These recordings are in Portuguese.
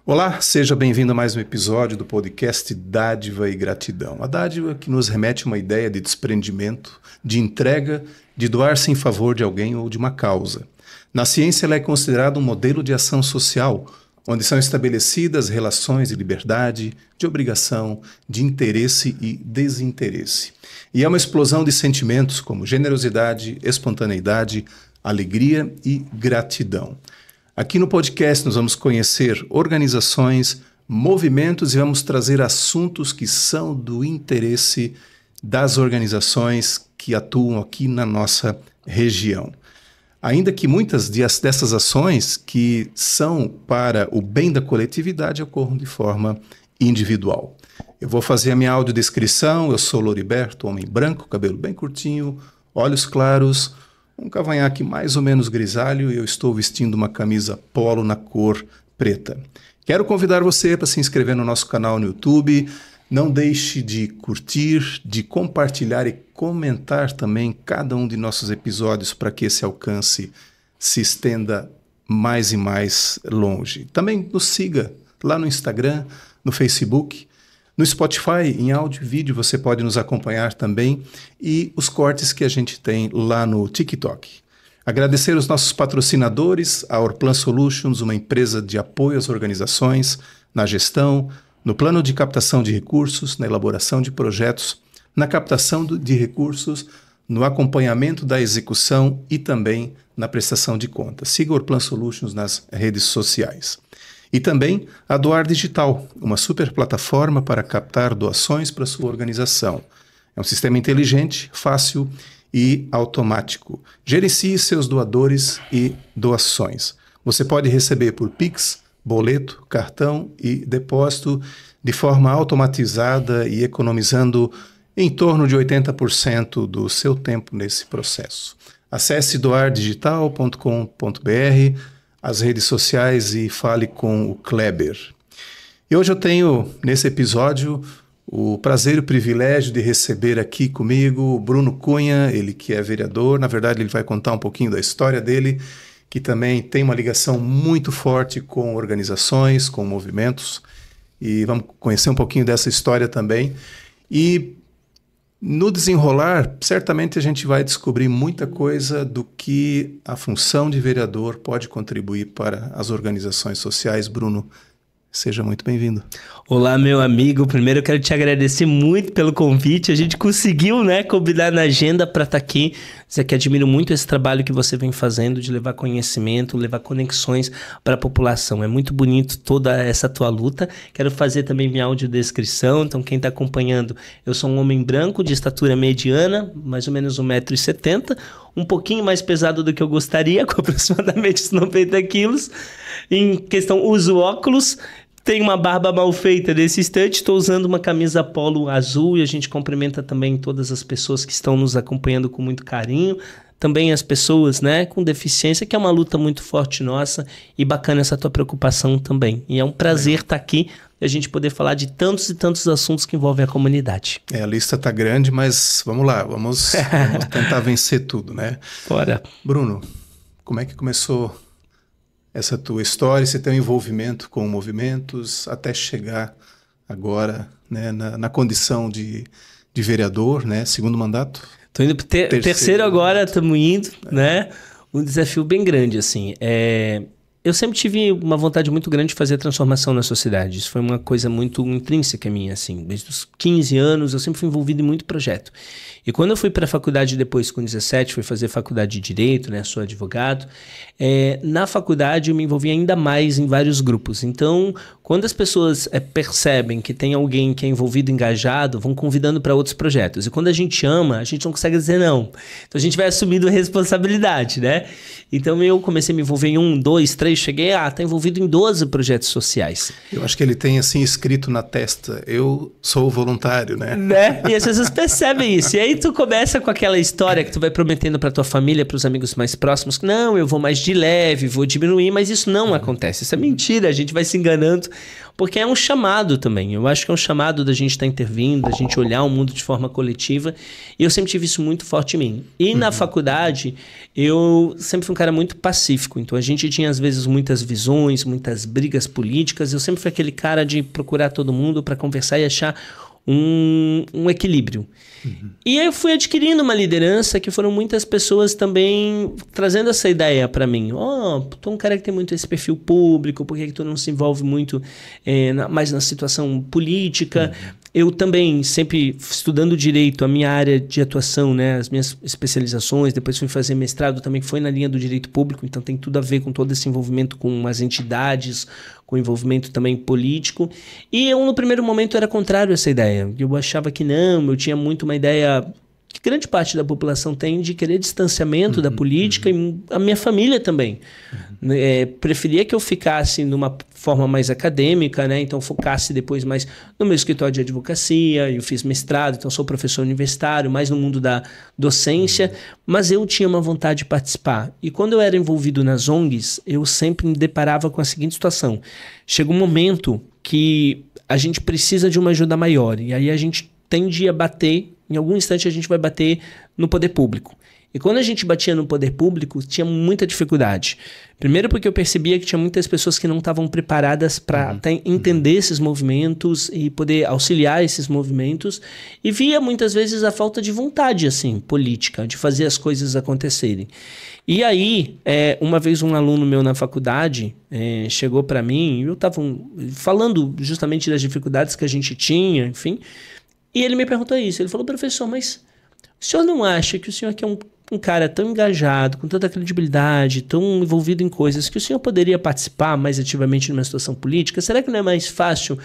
Olá, seja bem-vindo a mais um episódio do podcast Dádiva e Gratidão. A dádiva que nos remete a uma ideia de desprendimento, de entrega, de doar-se em favor de alguém ou de uma causa. Na ciência, ela é considerada um modelo de ação social, onde são estabelecidas relações de liberdade, de obrigação, de interesse e desinteresse. E é uma explosão de sentimentos como generosidade, espontaneidade, alegria e gratidão. Aqui no podcast nós vamos conhecer organizações, movimentos e vamos trazer assuntos que são do interesse das organizações que atuam aqui na nossa região. Ainda que muitas dessas ações que são para o bem da coletividade ocorram de forma individual. Eu vou fazer a minha audiodescrição. Eu sou Loriberto, homem branco, cabelo bem curtinho, olhos claros, um cavanhaque mais ou menos grisalho e eu estou vestindo uma camisa polo na cor preta. Quero convidar você para se inscrever no nosso canal no YouTube. Não deixe de curtir, de compartilhar e comentar também cada um de nossos episódios para que esse alcance se estenda mais e mais longe. Também nos siga lá no Instagram, no Facebook, no Spotify, em áudio e vídeo você pode nos acompanhar também e os cortes que a gente tem lá no TikTok. Agradecer os nossos patrocinadores, a Orplan Solutions, uma empresa de apoio às organizações, na gestão, no plano de captação de recursos, na elaboração de projetos, na captação de recursos, no acompanhamento da execução e também na prestação de contas. Siga a Orplan Solutions nas redes sociais. E também a Doar Digital, uma super plataforma para captar doações para sua organização. É um sistema inteligente, fácil e automático. Gerencie seus doadores e doações. Você pode receber por Pix, boleto, cartão e depósito de forma automatizada e economizando em torno de 80% do seu tempo nesse processo. Acesse doardigital.com.br, as redes sociais e fale com o Kleber. E hoje eu tenho, nesse episódio, o prazer e o privilégio de receber aqui comigo o Bruno Cunha, ele que é vereador. Na verdade, ele vai contar um pouquinho da história dele, que também tem uma ligação muito forte com organizações, com movimentos. E vamos conhecer um pouquinho dessa história também. E no desenrolar, certamente a gente vai descobrir muita coisa do que a função de vereador pode contribuir para as organizações sociais. Bruno, seja muito bem-vindo. Olá, meu amigo. Primeiro eu quero te agradecer muito pelo convite. A gente conseguiu, combinar na agenda para estar aqui. Dizer que admiro muito esse trabalho que você vem fazendo de levar conhecimento, levar conexões para a população. É muito bonito toda essa tua luta. Quero fazer também minha audiodescrição. Então, quem está acompanhando, eu sou um homem branco de estatura mediana, mais ou menos 1,70 m, um pouquinho mais pesado do que eu gostaria, com aproximadamente uns 90 quilos. Em questão, uso óculos. Tem uma barba mal feita nesse instante, estou usando uma camisa polo azul e a gente cumprimenta também todas as pessoas que estão nos acompanhando com muito carinho. Também as pessoas, com deficiência, que é uma luta muito forte nossa e bacana essa tua preocupação também. E é um prazer estar aqui e a gente poder falar de tantos e tantos assuntos que envolvem a comunidade. A lista está grande, mas vamos lá, vamos tentar vencer tudo, Bora. Bruno, como é que começou essa tua história, esse teu envolvimento com movimentos, até chegar agora na condição de vereador, segundo mandato? Estou indo para terceiro agora, estamos indo, Um desafio bem grande, assim. Eu sempre tive uma vontade muito grande de fazer a transformação na sociedade. Isso foi uma coisa muito intrínseca minha, assim. Desde os 15 anos, eu sempre fui envolvido em muito projeto. E quando eu fui para a faculdade depois, com 17, fui fazer faculdade de Direito, sou advogado. Na faculdade, eu me envolvi ainda mais em vários grupos. Então, quando as pessoas percebem que tem alguém que é envolvido, engajado, vão convidando para outros projetos. E quando a gente ama, a gente não consegue dizer não. Então, a gente vai assumindo responsabilidade, Então, eu comecei a me envolver em 1, 2, 3, cheguei tá envolvido em 12 projetos sociais. Eu acho que ele tem assim escrito na testa, eu sou voluntário, E as pessoas percebem isso. E aí tu começa com aquela história que tu vai prometendo para tua família, para os amigos mais próximos, que não, eu vou mais de leve, vou diminuir, mas isso não acontece. Isso é mentira, a gente vai se enganando porque é um chamado também. Eu acho que é um chamado da gente estar intervindo, da gente olhar o mundo de forma coletiva, e eu sempre tive isso muito forte em mim. E na faculdade, eu sempre fui um cara muito pacífico, então a gente tinha às vezes muitas visões, muitas brigas políticas, eu sempre fui aquele cara de procurar todo mundo para conversar e achar um equilíbrio. E aí eu fui adquirindo uma liderança que foram muitas pessoas também trazendo essa ideia para mim. Tu é um cara que tem muito esse perfil público, por que tu não se envolve muito mais na situação política? Eu também, sempre estudando direito, a minha área de atuação, né, as minhas especializações, depois fui fazer mestrado também, que foi na linha do direito público, então tem tudo a ver com todo esse envolvimento com as entidades, com envolvimento também político. E eu, no primeiro momento, era contrário a essa ideia. Eu achava que não, eu tinha muito uma ideia que grande parte da população tem de querer distanciamento da política, e a minha família também. Preferia que eu ficasse numa forma mais acadêmica, né? Então focasse depois mais no meu escritório de advocacia, eu fiz mestrado, então sou professor universitário, mais no mundo da docência, mas eu tinha uma vontade de participar. E quando eu era envolvido nas ONGs, eu sempre me deparava com a seguinte situação: chega um momento que a gente precisa de uma ajuda maior, e aí a gente tende a bater, em algum instante a gente vai bater no poder público. E quando a gente batia no poder público, tinha muita dificuldade. Primeiro porque eu percebia que tinha muitas pessoas que não estavam preparadas para entender esses movimentos e poder auxiliar esses movimentos. E via muitas vezes a falta de vontade assim, política, de fazer as coisas acontecerem. E aí, uma vez um aluno meu na faculdade chegou para mim, eu estava falando justamente das dificuldades que a gente tinha, enfim, e ele me perguntou isso. Ele falou: professor, mas o senhor não acha que o senhor que é um cara tão engajado, com tanta credibilidade, tão envolvido em coisas, que o senhor poderia participar mais ativamente numa situação política? Será que não é mais fácil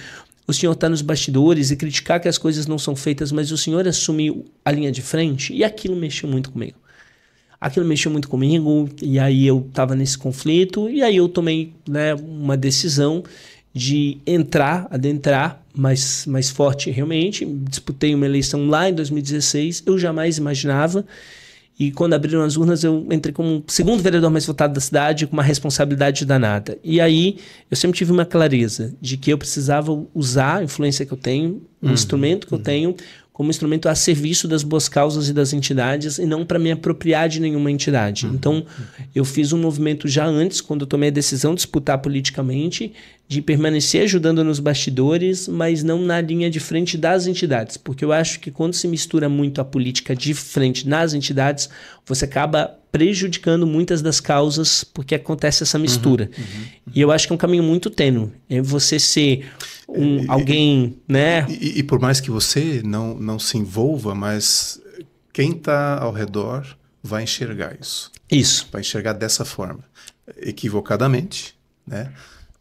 o senhor estar nos bastidores e criticar que as coisas não são feitas, mas o senhor assumir a linha de frente? E aquilo mexeu muito comigo. E aí eu estava nesse conflito, e aí eu tomei, né, uma decisão de adentrar mais forte realmente. Disputei uma eleição lá em 2016, eu jamais imaginava, e quando abriram as urnas eu entrei como segundo vereador mais votado da cidade, com uma responsabilidade danada. E aí eu sempre tive uma clareza de que eu precisava usar a influência que eu tenho, o instrumento que eu tenho, como instrumento a serviço das boas causas e das entidades, e não para me apropriar de nenhuma entidade. Então, eu fiz um movimento já antes, quando eu tomei a decisão de disputar politicamente, de permanecer ajudando nos bastidores, mas não na linha de frente das entidades. Porque eu acho que quando se mistura muito a política de frente nas entidades, você acaba prejudicando muitas das causas, porque acontece essa mistura. E eu acho que é um caminho muito tênue. É você ser alguém, né? E por mais que você não se envolva, mas quem está ao redor vai enxergar isso. Isso. Vai enxergar dessa forma. Equivocadamente, né?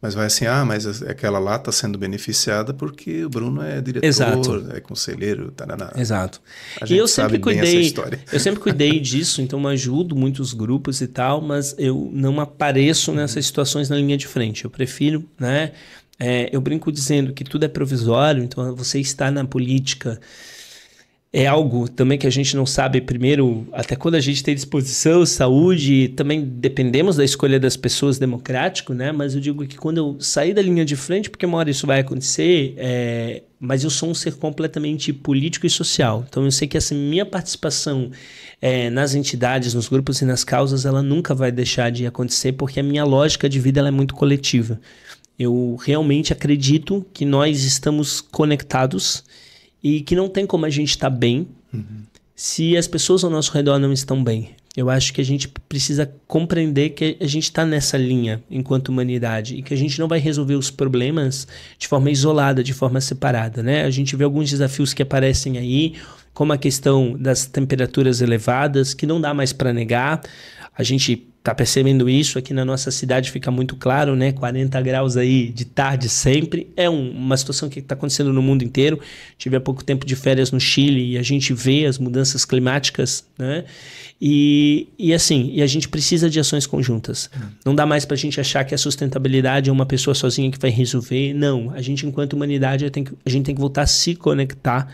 Mas vai assim, mas aquela lá está sendo beneficiada porque o Bruno é diretor, Exato. É conselheiro, taraná. Exato. A gente sabe bem essa história. Eu sempre cuidei disso, então eu ajudo muitos grupos e tal, mas eu não apareço nessas situações na linha de frente. Eu prefiro, né? Eu brinco dizendo que tudo é provisório, então você está na política é algo também que a gente não sabe primeiro, até quando a gente tem disposição, saúde, também dependemos da escolha das pessoas, democrático, né? Mas eu digo que quando eu sair da linha de frente, porque uma hora isso vai acontecer, mas eu sou um ser completamente político e social. Então eu sei que essa minha participação nas entidades, nos grupos e nas causas, ela nunca vai deixar de acontecer, porque a minha lógica de vida ela é muito coletiva. Eu realmente acredito que nós estamos conectados e que não tem como a gente estar bem se as pessoas ao nosso redor não estão bem. Eu acho que a gente precisa compreender que a gente está nessa linha enquanto humanidade e que a gente não vai resolver os problemas de forma isolada, de forma separada, né? A gente vê alguns desafios que aparecem aí, como a questão das temperaturas elevadas, que não dá mais para negar. A gente está percebendo isso aqui na nossa cidade, fica muito claro, né? 40 graus aí de tarde sempre. É uma situação que está acontecendo no mundo inteiro. Tive há pouco tempo de férias no Chile e a gente vê as mudanças climáticas, né? E a gente precisa de ações conjuntas. Não dá mais para a gente achar que a sustentabilidade é uma pessoa sozinha que vai resolver. Não, a gente enquanto humanidade a gente tem que voltar a se conectar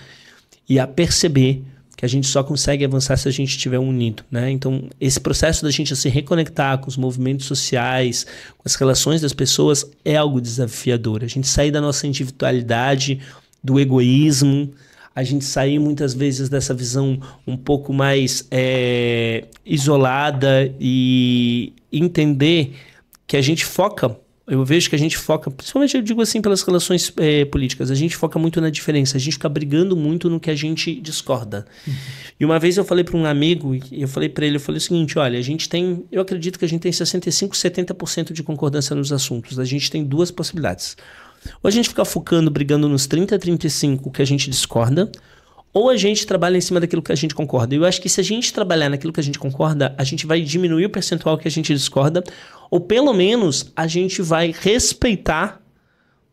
e a perceber que a gente só consegue avançar se a gente estiver unido, né? Então, esse processo da gente se reconectar com os movimentos sociais, com as relações das pessoas, é algo desafiador. A gente sair da nossa individualidade, do egoísmo, a gente sair muitas vezes dessa visão um pouco mais isolada e entender que a gente foca. Eu vejo que a gente foca, principalmente eu digo assim pelas relações políticas, a gente foca muito na diferença, a gente fica brigando muito no que a gente discorda. E uma vez eu falei para um amigo, eu falei para ele, eu falei o seguinte, olha, eu acredito que a gente tem 65%, 70% de concordância nos assuntos, a gente tem duas possibilidades. Ou a gente fica focando, brigando nos 30%, 35% que a gente discorda, ou a gente trabalha em cima daquilo que a gente concorda. Eu acho que se a gente trabalhar naquilo que a gente concorda, a gente vai diminuir o percentual que a gente discorda, ou pelo menos a gente vai respeitar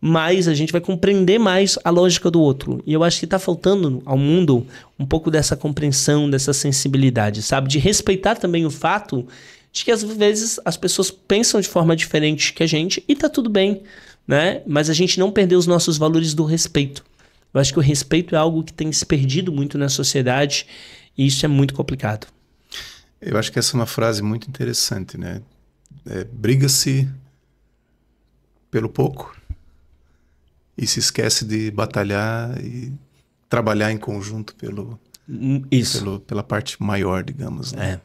mais, a gente vai compreender mais a lógica do outro. E eu acho que está faltando ao mundo um pouco dessa compreensão, dessa sensibilidade, sabe? De respeitar também o fato de que às vezes as pessoas pensam de forma diferente que a gente e tá tudo bem, né? Mas a gente não perder os nossos valores do respeito. Eu acho que o respeito é algo que tem se perdido muito na sociedade e isso é muito complicado. Eu acho que essa é uma frase muito interessante, né? Briga-se pelo pouco e se esquece de batalhar e trabalhar em conjunto pela parte maior, digamos, né?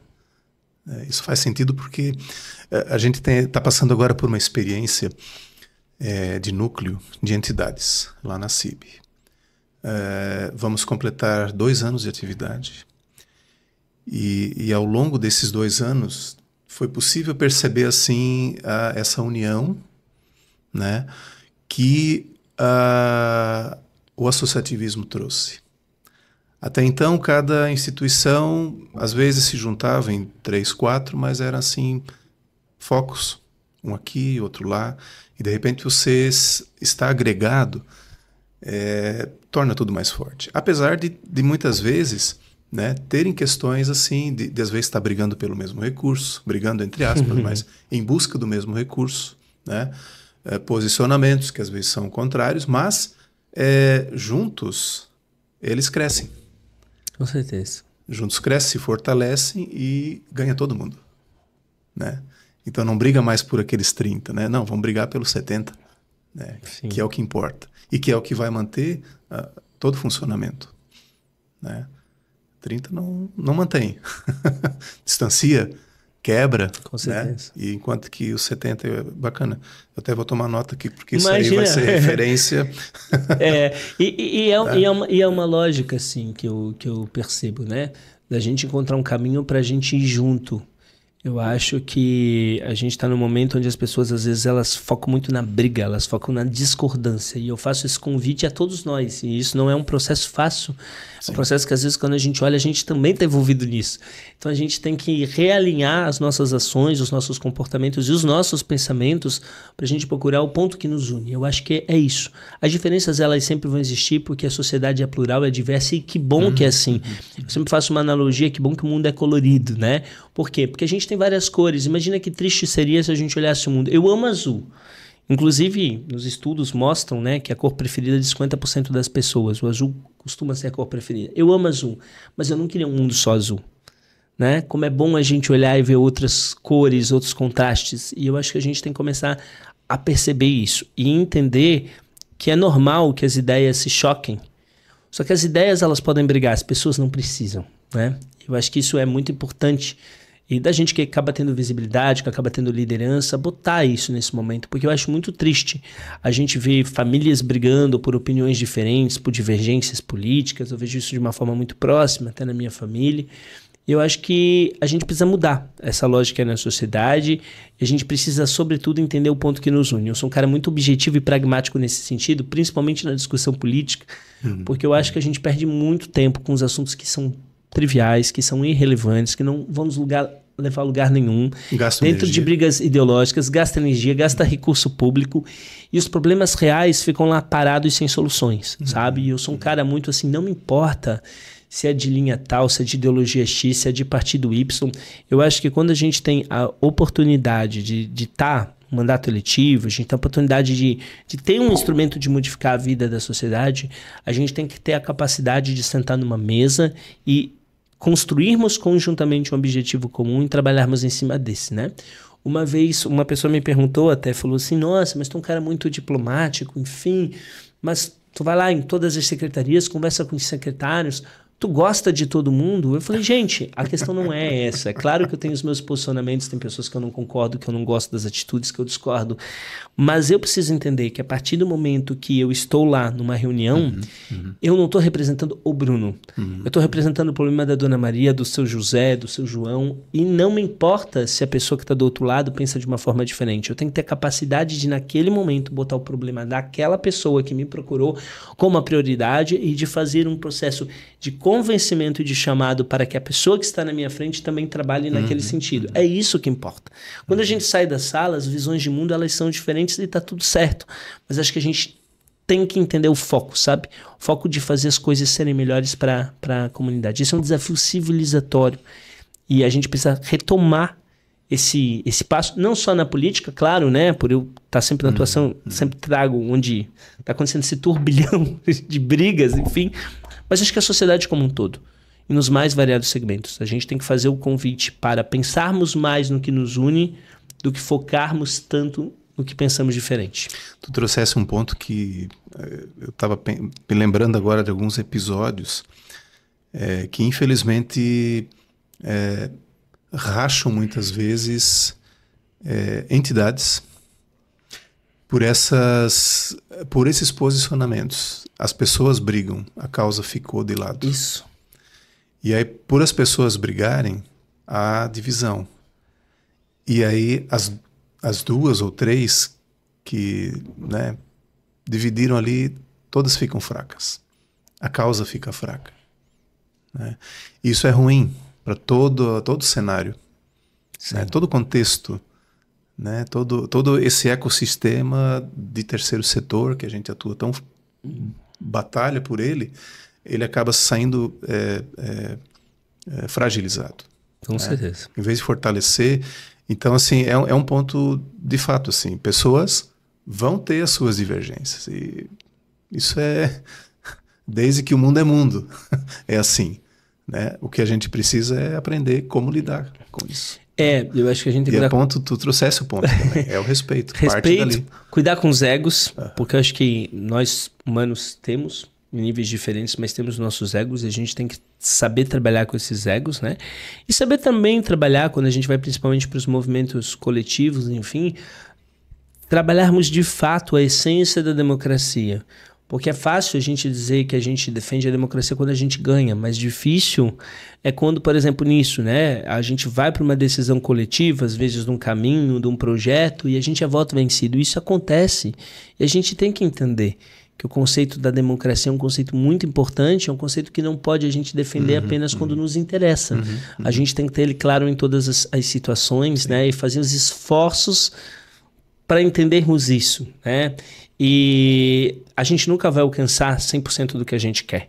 Isso faz sentido porque a gente está passando agora por uma experiência de núcleo de entidades lá na CIB. Vamos completar 2 anos de atividade e ao longo desses 2 anos foi possível perceber assim essa união, né, que o associativismo trouxe. Até então cada instituição às vezes se juntava em 3, 4, mas eram assim focos, um aqui, outro lá, e de repente você está agregado, torna tudo mais forte. Apesar de muitas vezes, né, terem questões assim, de às vezes estar brigando pelo mesmo recurso, brigando entre aspas, mas em busca do mesmo recurso, né, posicionamentos que às vezes são contrários, mas juntos eles crescem. Com certeza. Juntos crescem, se fortalecem e ganha todo mundo, né? Então não briga mais por aqueles 30, né? Não, vamos brigar pelos 70, né? Que é o que importa. E que é o que vai manter todo o funcionamento, né? 30 não mantém. Distancia, quebra. Com certeza. Né? E enquanto que os 70 é bacana. Eu até vou tomar nota aqui, porque Imagina. Isso aí vai ser referência. É uma lógica, assim, que eu percebo, né? Da gente encontrar um caminho para a gente ir junto. Eu acho que a gente está num momento onde as pessoas, às vezes, elas focam muito na briga, elas focam na discordância. E eu faço esse convite a todos nós. E isso não é um processo fácil. Sim. É um processo que, às vezes, quando a gente olha, a gente também está envolvido nisso. Então, a gente tem que realinhar as nossas ações, os nossos comportamentos e os nossos pensamentos para a gente procurar o ponto que nos une. Eu acho que é isso. As diferenças, elas sempre vão existir porque a sociedade é plural, é diversa e que bom que é assim. Eu sempre faço uma analogia, que bom que o mundo é colorido, né? Por quê? Porque a gente tem várias cores. Imagina que triste seria se a gente olhasse o mundo. Eu amo azul. Inclusive, os estudos mostram, né, que a cor preferida de 50% das pessoas. O azul costuma ser a cor preferida. Eu amo azul, mas eu não queria um mundo só azul. Né? Como é bom a gente olhar e ver outras cores, outros contrastes. E eu acho que a gente tem que começar a perceber isso. E entender que é normal que as ideias se choquem. Só que as ideias, elas podem brigar, as pessoas não precisam. Né? Eu acho que isso é muito importante. E da gente que acaba tendo visibilidade, que acaba tendo liderança, botar isso nesse momento. Porque eu acho muito triste a gente ver famílias brigando por opiniões diferentes, por divergências políticas. Eu vejo isso de uma forma muito próxima, até na minha família. Eu acho que a gente precisa mudar essa lógica na sociedade. E a gente precisa, sobretudo, entender o ponto que nos une. Eu sou um cara muito objetivo e pragmático nesse sentido, principalmente na discussão política, porque eu acho que a gente perde muito tempo com os assuntos que são triviais, que são irrelevantes, que não vão nos levar a lugar nenhum. Gasta dentro energia. De brigas ideológicas, gasta energia, gasta recurso público, e os problemas reais ficam lá parados e sem soluções, sabe? E eu sou um cara muito assim, não me importa se é de linha tal, se é de ideologia X, se é de partido Y. Eu acho que quando a gente tem a oportunidade de estar um mandato eletivo, a gente tem a oportunidade de ter um instrumento de modificar a vida da sociedade, a gente tem que ter a capacidade de sentar numa mesa e construirmos conjuntamente um objetivo comum e trabalharmos em cima desse, né? Uma vez, uma pessoa me perguntou, até falou assim, nossa, mas tu é um cara muito diplomático, enfim, mas tu vai lá em todas as secretarias, conversa com os secretários, tu gosta de todo mundo? Eu falei, gente, a questão não é essa. É claro que eu tenho os meus posicionamentos, tem pessoas que eu não concordo, que eu não gosto das atitudes, que eu discordo. Mas eu preciso entender que a partir do momento que eu estou lá numa reunião, eu não estou representando o Bruno. Eu estou representando o problema da Dona Maria, do seu José, do seu João. E não me importa se a pessoa que está do outro lado pensa de uma forma diferente. Eu tenho que ter a capacidade de, naquele momento, botar o problema daquela pessoa que me procurou como a prioridade e de fazer um processo de convencimento e de chamado para que a pessoa que está na minha frente também trabalhe naquele sentido. É isso que importa. Quando a gente sai da sala, as visões de mundo elas são diferentes e está tudo certo. Mas acho que a gente tem que entender o foco, sabe? O foco de fazer as coisas serem melhores para a comunidade. Isso é um desafio civilizatório. E a gente precisa retomar esse passo, não só na política, claro, né? Por eu estar sempre na atuação, sempre trago onde está acontecendo esse turbilhão de brigas, enfim. Mas acho que a sociedade como um todo, e nos mais variados segmentos, a gente tem que fazer o convite para pensarmos mais no que nos une do que focarmos tanto no que pensamos diferente. Tu trouxesse um ponto que eu estava me lembrando agora de alguns episódios que infelizmente racham muitas vezes entidades por esses posicionamentos. As pessoas brigam, a causa ficou de lado. Isso. E aí, por as pessoas brigarem, há divisão. E aí, as duas ou três que, né, dividiram ali, todas ficam fracas. A causa fica fraca. Né? Isso é ruim para todo o cenário, né? Todo o contexto, né? Todo esse ecossistema de terceiro setor que a gente atua tão batalha por ele acaba saindo fragilizado. Com certeza. Em vez de fortalecer. Então, assim, é um ponto de fato, assim, pessoas vão ter as suas divergências. E isso desde que o mundo é mundo, é assim. Né? O que a gente precisa é aprender como lidar com isso. Eu acho que a gente tem que tu trouxesse o ponto também, é o respeito. Respeito, parte dali. Cuidar com os egos, porque eu acho que nós humanos temos em níveis diferentes, mas temos nossos egos e a gente tem que saber trabalhar com esses egos, né? E saber também trabalhar, quando a gente vai principalmente para os movimentos coletivos, enfim, trabalharmos de fato a essência da democracia. Porque é fácil a gente dizer que a gente defende a democracia quando a gente ganha, mas difícil é quando, por exemplo, nisso, né? A gente vai para uma decisão coletiva, às vezes de um caminho, de um projeto, e a gente é voto vencido. Isso acontece. E a gente tem que entender que o conceito da democracia é um conceito muito importante, é um conceito que não pode a gente defender apenas quando nos interessa. A gente tem que ter ele claro em todas as situações, né? E fazer os esforços para entendermos isso, né? E a gente nunca vai alcançar 100% do que a gente quer.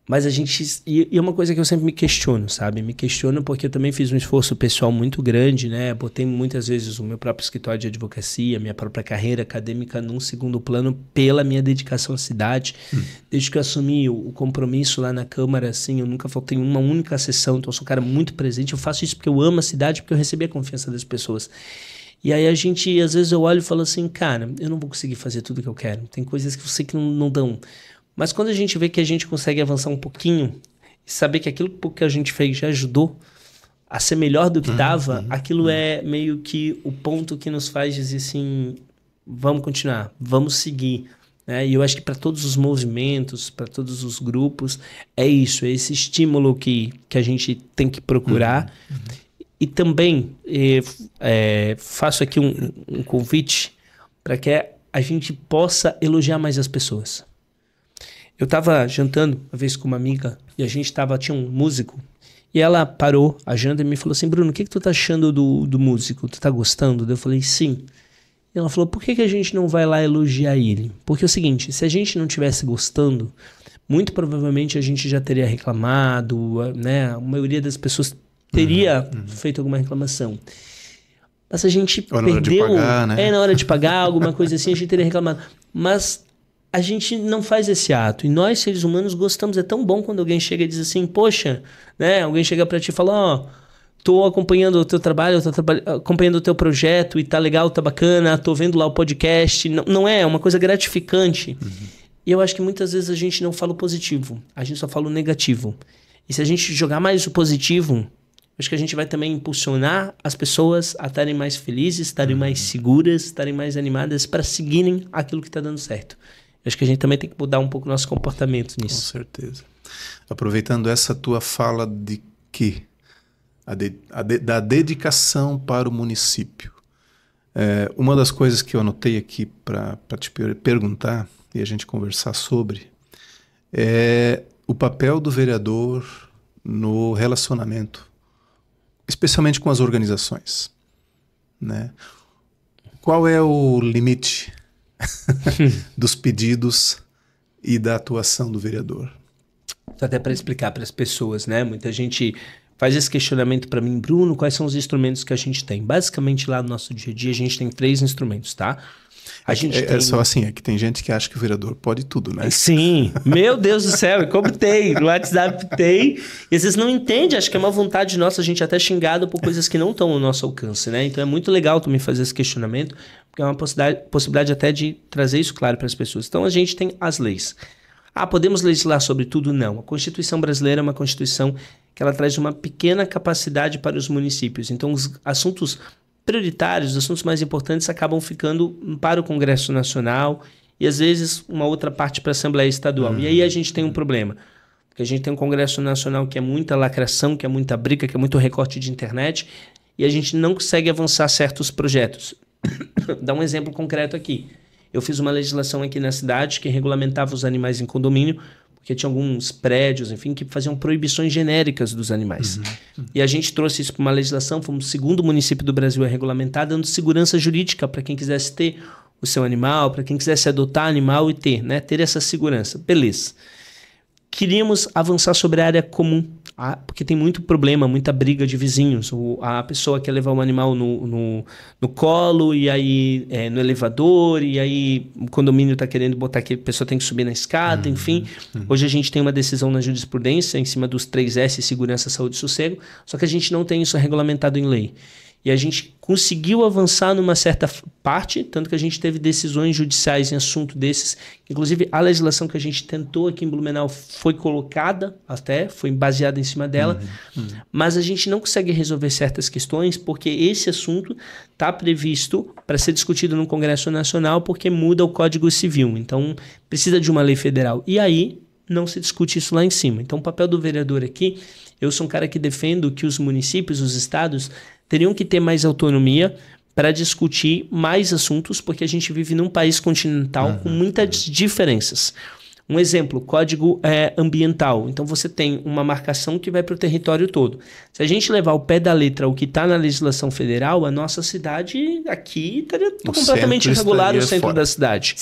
Mas a gente... E é uma coisa que eu sempre me questiono, sabe? Me questiono porque eu também fiz um esforço pessoal muito grande, né? Botei muitas vezes o meu próprio escritório de advocacia, minha própria carreira acadêmica num segundo plano pela minha dedicação à cidade. Desde que eu assumi o compromisso lá na Câmara, assim, eu nunca faltei uma única sessão, então eu sou um cara muito presente. Eu faço isso porque eu amo a cidade, porque eu recebi a confiança das pessoas. E aí às vezes eu olho e falo assim, cara, eu não vou conseguir fazer tudo que eu quero. Tem coisas que eu sei que não dão. Mas quando a gente vê que a gente consegue avançar um pouquinho e saber que aquilo que a gente fez já ajudou a ser melhor do que estava, aquilo é meio que o ponto que nos faz dizer assim, vamos continuar, vamos seguir. Né? E eu acho que para todos os movimentos, para todos os grupos, é isso, é esse estímulo que a gente tem que procurar. E também faço aqui um convite para que a gente possa elogiar mais as pessoas. Eu estava jantando uma vez com uma amiga e a gente tinha um músico e ela parou a janta e me falou assim, Bruno, o que tu tá achando do músico? Tu tá gostando? Eu falei, sim. E ela falou, por que a gente não vai lá elogiar ele? Porque é o seguinte, se a gente não estivesse gostando, muito provavelmente a gente já teria reclamado, né? A maioria das pessoas teria feito alguma reclamação. Mas a gente ou na perdeu... hora de pagar, né? Na hora de pagar, alguma coisa assim, a gente teria reclamado. Mas a gente não faz esse ato. E nós, seres humanos, gostamos. É tão bom quando alguém chega e diz assim, poxa, né? Alguém chega pra ti e fala, ó, tô acompanhando o teu trabalho, acompanhando o teu projeto e tá legal, tá bacana, tô vendo lá o podcast. Não é uma coisa gratificante. E eu acho que muitas vezes a gente não fala o positivo, a gente só fala o negativo. E se a gente jogar mais o positivo, acho que a gente vai também impulsionar as pessoas a estarem mais felizes, estarem mais seguras, estarem mais animadas para seguirem aquilo que está dando certo. Acho que a gente também tem que mudar um pouco o nosso comportamento nisso. Com certeza. Aproveitando essa tua fala de que da dedicação para o município. Uma das coisas que eu anotei aqui para te perguntar e a gente conversar sobre é o papel do vereador no relacionamento, especialmente com as organizações, né? Qual é o limite dos pedidos e da atuação do vereador? Até para explicar para as pessoas, né? Muita gente faz esse questionamento para mim, Bruno, quais são os instrumentos que a gente tem? Basicamente, lá no nosso dia a dia, a gente tem 3 instrumentos, tá? A gente tem... só assim, é que tem gente que acha que o vereador pode tudo, né? Sim, meu Deus do céu, e como tem, no WhatsApp tem, e às vezes não entende, acho que é uma vontade nossa, a gente é até xingado por coisas que não estão ao nosso alcance, né? Então é muito legal tu me fazer esse questionamento, porque é uma possibilidade até de trazer isso claro para as pessoas. Então a gente tem as leis. Podemos legislar sobre tudo? Não. A Constituição brasileira é uma Constituição que ela traz uma pequena capacidade para os municípios. Então os assuntos prioritários, os assuntos mais importantes acabam ficando para o Congresso Nacional e às vezes uma outra parte para a Assembleia Estadual. E aí a gente tem um problema, porque a gente tem um Congresso Nacional que é muita lacração, que é muita briga, que é muito recorte de internet e a gente não consegue avançar certos projetos. Dá um exemplo concreto aqui. Eu fiz uma legislação aqui na cidade que regulamentava os animais em condomínio, porque tinha alguns prédios, enfim, que faziam proibições genéricas dos animais. E a gente trouxe isso para uma legislação, fomos o 2º município do Brasil a regulamentar, dando segurança jurídica para quem quisesse ter o seu animal, para quem quisesse adotar animal e ter, né, ter essa segurança. Beleza. Queríamos avançar sobre a área comum, porque tem muito problema, muita briga de vizinhos. A pessoa quer levar um animal no colo, e aí no elevador, e aí o condomínio está querendo botar que a pessoa tem que subir na escada, enfim. Hoje a gente tem uma decisão na jurisprudência em cima dos 3S, segurança, saúde e sossego, só que a gente não tem isso regulamentado em lei. E a gente conseguiu avançar numa certa parte, tanto que a gente teve decisões judiciais em assunto desses. Inclusive, a legislação que a gente tentou aqui em Blumenau foi colocada até, foi baseada em cima dela. Mas a gente não consegue resolver certas questões porque esse assunto está previsto para ser discutido no Congresso Nacional porque muda o Código Civil. Então, precisa de uma lei federal. E aí, não se discute isso lá em cima. Então, o papel do vereador aqui, eu sou um cara que defendo que os municípios, os estados, teriam que ter mais autonomia para discutir mais assuntos, porque a gente vive num país continental com muitas diferenças. Um exemplo, código ambiental. Então, você tem uma marcação que vai para o território todo. Se a gente levar ao pé da letra o que está na legislação federal, a nossa cidade aqui estaria completamente irregular, o centro da cidade.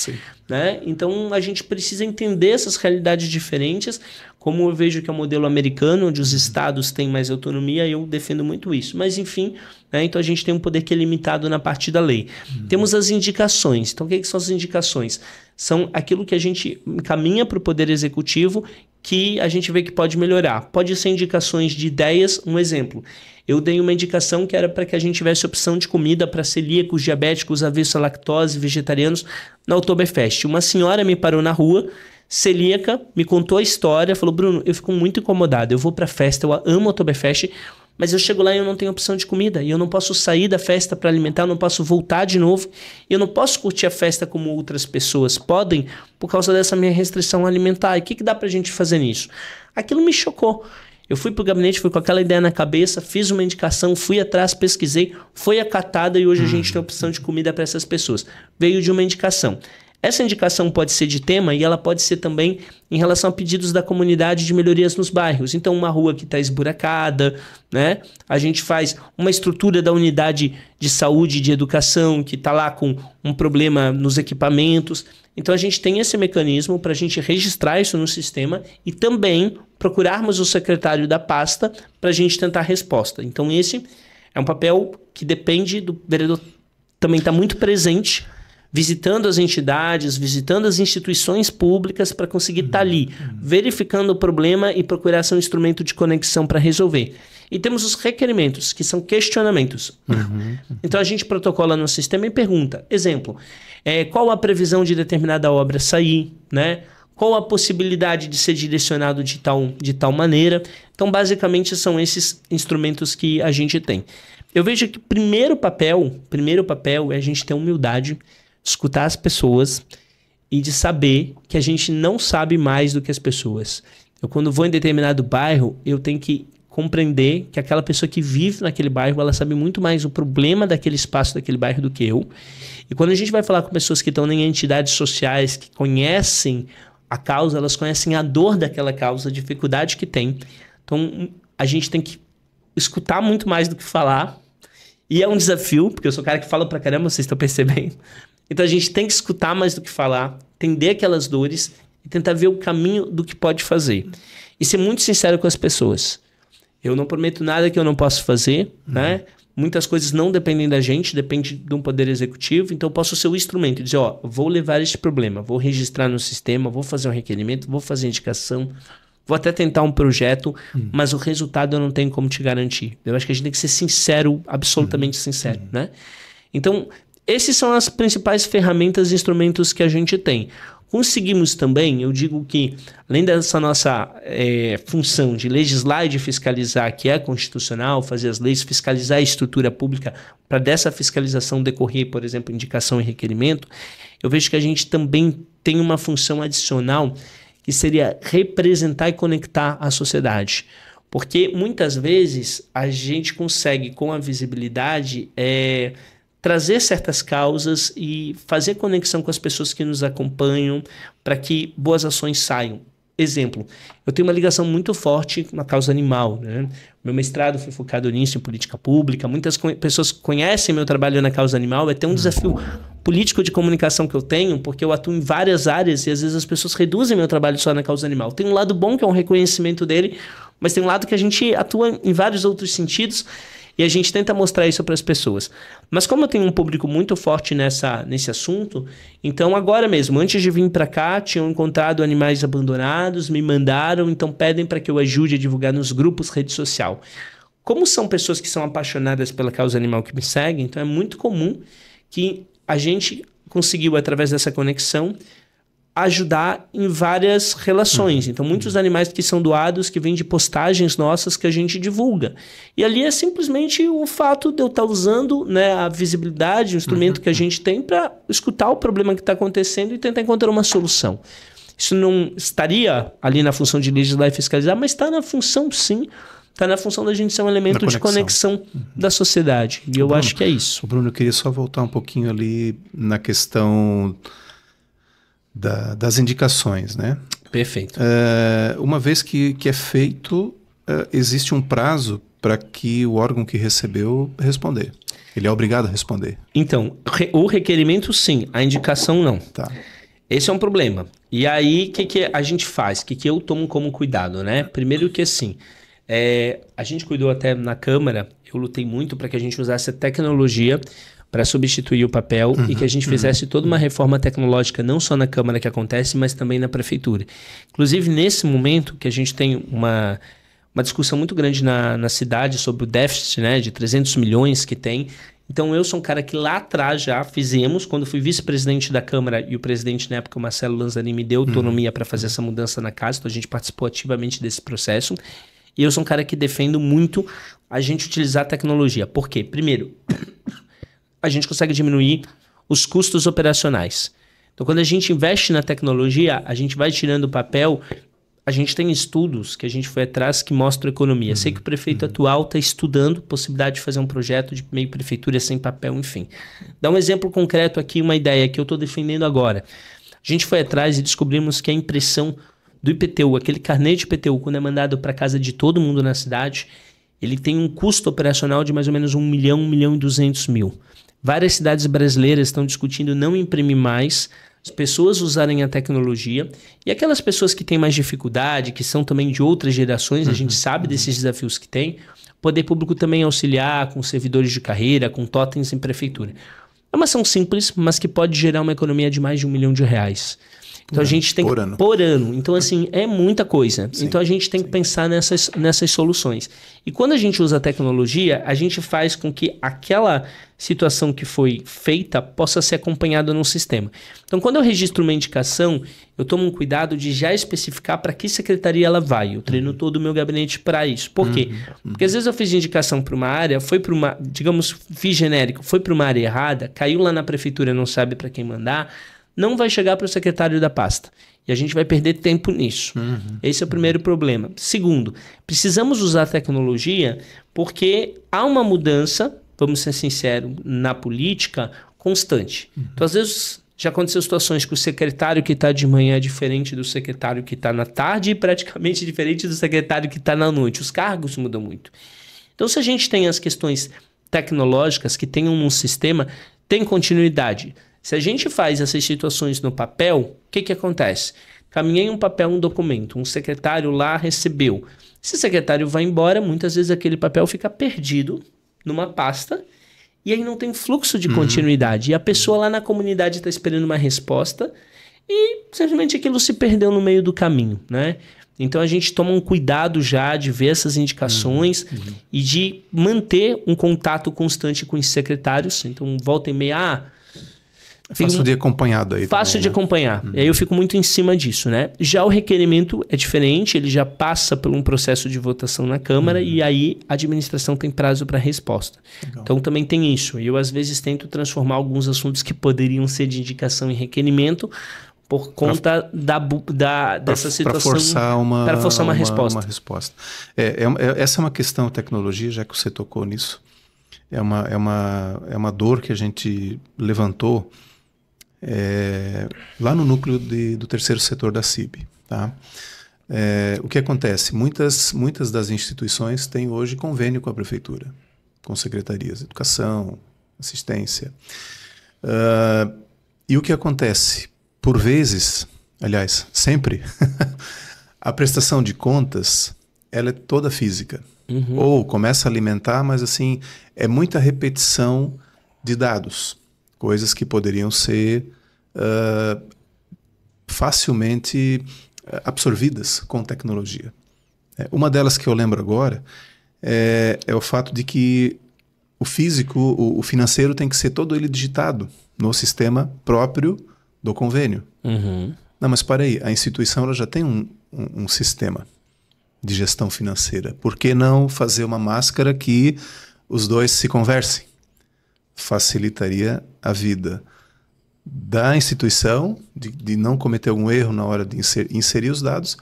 Né? Então, a gente precisa entender essas realidades diferentes, como eu vejo que é o modelo americano, onde os estados têm mais autonomia, eu defendo muito isso. Mas, enfim, né? Então a gente tem um poder que é limitado na parte da lei. Temos as indicações. Então, o que são as indicações? São aquilo que a gente encaminha para o Poder Executivo que a gente vê que pode melhorar. Pode ser indicações de ideias. Um exemplo, eu dei uma indicação que era para que a gente tivesse opção de comida para celíacos, diabéticos, avessos à lactose, vegetarianos, na Oktoberfest. Uma senhora me parou na rua, celíaca, me contou a história, falou, Bruno, eu fico muito incomodado, eu vou para a festa, eu amo a Oktoberfest, mas eu chego lá e eu não tenho opção de comida, e eu não posso sair da festa para alimentar, eu não posso voltar de novo, e eu não posso curtir a festa como outras pessoas podem por causa dessa minha restrição alimentar. E o que dá pra gente fazer nisso? Aquilo me chocou. Eu fui pro gabinete, fui com aquela ideia na cabeça, fiz uma indicação, fui atrás, pesquisei, foi acatada e hoje a gente tem opção de comida para essas pessoas. Veio de uma indicação. Essa indicação pode ser de tema e ela pode ser também em relação a pedidos da comunidade de melhorias nos bairros. Então, uma rua que está esburacada, né? A gente faz uma estrutura da unidade de saúde e de educação que está lá com um problema nos equipamentos. Então, a gente tem esse mecanismo para a gente registrar isso no sistema e também procurarmos o secretário da pasta para a gente tentar a resposta. Então, esse É um papel que depende do vereador também estar muito presente, visitando as entidades, visitando as instituições públicas para conseguir estar ali, verificando o problema e procurar ser um instrumento de conexão para resolver. E temos os requerimentos, que são questionamentos. Então a gente protocola no sistema e pergunta, exemplo, qual a previsão de determinada obra sair, né? Qual a possibilidade de ser direcionado de tal maneira? Então, basicamente, são esses instrumentos que a gente tem. Eu vejo que o primeiro papel é a gente ter humildade, escutar as pessoas e de saber que a gente não sabe mais do que as pessoas. Eu, quando vou em determinado bairro, eu tenho que compreender que aquela pessoa que vive naquele bairro, ela sabe muito mais o problema daquele espaço, daquele bairro do que eu. E quando a gente vai falar com pessoas que estão em entidades sociais, que conhecem a causa, elas conhecem a dor daquela causa, a dificuldade que tem. Então, a gente tem que escutar muito mais do que falar. E é um desafio, porque eu sou o cara que fala pra caramba, vocês estão percebendo. Então, a gente tem que escutar mais do que falar, entender aquelas dores e tentar ver o caminho do que pode fazer. E ser muito sincero com as pessoas. Eu não prometo nada que eu não possa fazer, né? Muitas coisas não dependem da gente, depende de um poder executivo, então eu posso ser o instrumento, dizer, vou levar este problema, vou registrar no sistema, vou fazer um requerimento, vou fazer indicação, vou até tentar um projeto, mas o resultado eu não tenho como te garantir. Eu acho que a gente tem que ser sincero, absolutamente sincero, né? Então, esses são as principais ferramentas e instrumentos que a gente tem. Conseguimos também, eu digo que, além dessa nossa função de legislar e de fiscalizar, que é constitucional, fazer as leis, fiscalizar a estrutura pública, para dessa fiscalização decorrer, por exemplo, indicação e requerimento, eu vejo que a gente também tem uma função adicional que seria representar e conectar a sociedade. Porque muitas vezes a gente consegue, com a visibilidade, trazer certas causas e fazer conexão com as pessoas que nos acompanham para que boas ações saiam. Exemplo, eu tenho uma ligação muito forte com a causa animal, né? Meu mestrado foi focado nisso, em política pública. Muitas pessoas conhecem meu trabalho na causa animal. É até um desafio político de comunicação que eu tenho, porque eu atuo em várias áreas e às vezes as pessoas reduzem meu trabalho só na causa animal. Tem um lado bom, que é um reconhecimento dele, mas tem um lado que a gente atua em vários outros sentidos. E a gente tenta mostrar isso para as pessoas. Mas como eu tenho um público muito forte nesse assunto, então agora mesmo, antes de vir para cá, tinham encontrado animais abandonados, me mandaram, então pedem para que eu ajude a divulgar nos grupos, rede social. Como são pessoas que são apaixonadas pela causa animal que me seguem, então é muito comum que a gente conseguiu, através dessa conexão, ajudar em várias relações. Então, muitos animais que são doados, que vêm de postagens nossas que a gente divulga. E ali é simplesmente o fato de eu estar usando, né, a visibilidade, o instrumento que a gente tem para escutar o problema que está acontecendo e tentar encontrar uma solução. Isso não estaria ali na função de legislar e fiscalizar, mas está na função, sim, está na função da gente ser um elemento de conexão da sociedade. E eu acho que é isso. Bruno, eu queria só voltar um pouquinho ali na questão das indicações, né? Perfeito. Uma vez que é feito, existe um prazo para que o órgão que recebeu responder. Ele é obrigado a responder. Então, o requerimento sim, a indicação não. Tá. Esse é um problema. E aí, o que a gente faz? O que eu tomo como cuidado, né? Primeiro que assim, a gente cuidou até na Câmara, eu lutei muito para que a gente usasse a tecnologia para substituir o papel e que a gente fizesse toda uma reforma tecnológica, não só na Câmara que acontece, mas também na Prefeitura. Inclusive, nesse momento que a gente tem uma discussão muito grande na cidade sobre o déficit, né, de 300 milhões que tem. Então, eu sou um cara que lá atrás já fizemos, quando fui vice-presidente da Câmara e o presidente na época, o Marcelo Lanzarini, me deu autonomia para fazer essa mudança na casa, então a gente participou ativamente desse processo. E eu sou um cara que defendo muito a gente utilizar a tecnologia. Por quê? Primeiro, a gente consegue diminuir os custos operacionais. Então, quando a gente investe na tecnologia, a gente vai tirando o papel. A gente tem estudos que a gente foi atrás que mostram economia. Sei que o prefeito atual está estudando a possibilidade de fazer um projeto de meio prefeitura sem papel, enfim. Dá um exemplo concreto aqui, uma ideia que eu estou defendendo agora. A gente foi atrás e descobrimos que a impressão do IPTU, aquele carnê de IPTU, quando é mandado para casa de todo mundo na cidade, ele tem um custo operacional de mais ou menos 1 milhão, 1 milhão e 200 mil. Várias cidades brasileiras estão discutindo não imprimir mais, as pessoas usarem a tecnologia, e aquelas pessoas que têm mais dificuldade, que são também de outras gerações, a gente sabe desses desafios que tem, Poder público também auxiliar com servidores de carreira, com totens em prefeitura. É uma ação simples, mas que pode gerar uma economia de mais de R$1 milhão. Então a gente tem por ano. Por ano. Então, assim, é muita coisa. Sim, então a gente tem que pensar nessas soluções. E quando a gente usa a tecnologia, a gente faz com que aquela situação que foi feita possa ser acompanhada num sistema. Então, quando eu registro uma indicação, eu tomo um cuidado de já especificar para que secretaria ela vai. Eu treino todo o meu gabinete para isso. Por quê? Porque às vezes eu fiz indicação para uma área, foi para uma, digamos, fiz genérico, foi para uma área errada, caiu lá na prefeitura, não sabe para quem mandar, não vai chegar para o secretário da pasta. E a gente vai perder tempo nisso. Esse é o primeiro problema. Segundo, precisamos usar a tecnologia porque há uma mudança, vamos ser sinceros, na política constante. Então, às vezes, já aconteceu situações que o secretário que está de manhã é diferente do secretário que está na tarde e praticamente diferente do secretário que está na noite. Os cargos mudam muito. Então, se a gente tem as questões tecnológicas que tenham um sistema, tem continuidade. Se a gente faz essas situações no papel, o que acontece? Caminhei um papel, um documento, um secretário lá recebeu. Se o secretário vai embora, muitas vezes aquele papel fica perdido numa pasta e aí não tem fluxo de continuidade. E a pessoa lá na comunidade está esperando uma resposta e simplesmente aquilo se perdeu no meio do caminho, né? Então a gente toma um cuidado já de ver essas indicações e de manter um contato constante com os secretários. Então volta e meia... Fácil de acompanhar aí. Fácil também, de né? acompanhar. E aí eu fico muito em cima disso, né? Já o requerimento é diferente, ele já passa por um processo de votação na Câmara e aí a administração tem prazo para resposta. Legal. Então também tem isso. Eu às vezes tento transformar alguns assuntos que poderiam ser de indicação em requerimento por conta dessa situação. Para forçar uma resposta. Essa é uma questão, tecnologia, já que você tocou nisso. É uma dor que a gente levantou lá no núcleo do terceiro setor da CIB. Tá? O que acontece? Muitas das instituições têm hoje convênio com a prefeitura, com secretarias de educação, assistência. E o que acontece? Por vezes, aliás, sempre, a prestação de contas ela é toda física. Ou começa a alimentar, mas assim, é muita repetição de dados. Coisas que poderiam ser facilmente absorvidas com tecnologia. Uma delas que eu lembro agora é o fato de que o físico, o financeiro tem que ser todo ele digitado no sistema próprio do convênio. Não, mas para aí, a instituição ela já tem um sistema de gestão financeira. Por que não fazer uma máscara que os dois se conversem? Facilitaria a vida da instituição, de não cometer algum erro na hora de inserir os dados,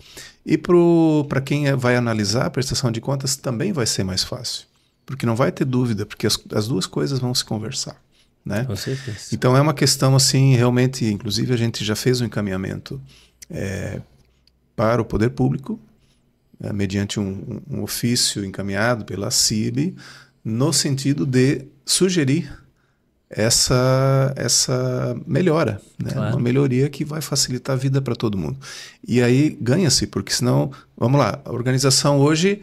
e para quem vai analisar a prestação de contas também vai ser mais fácil, porque não vai ter dúvida, porque as duas coisas vão se conversar. Né? Com certeza. Então é uma questão assim, realmente, inclusive a gente já fez um encaminhamento para o poder público, mediante um ofício encaminhado pela CIB, no sentido de sugerir essa melhora, né? Claro. Uma melhoria que vai facilitar a vida para todo mundo. E aí ganha-se, porque senão, vamos lá, a organização hoje,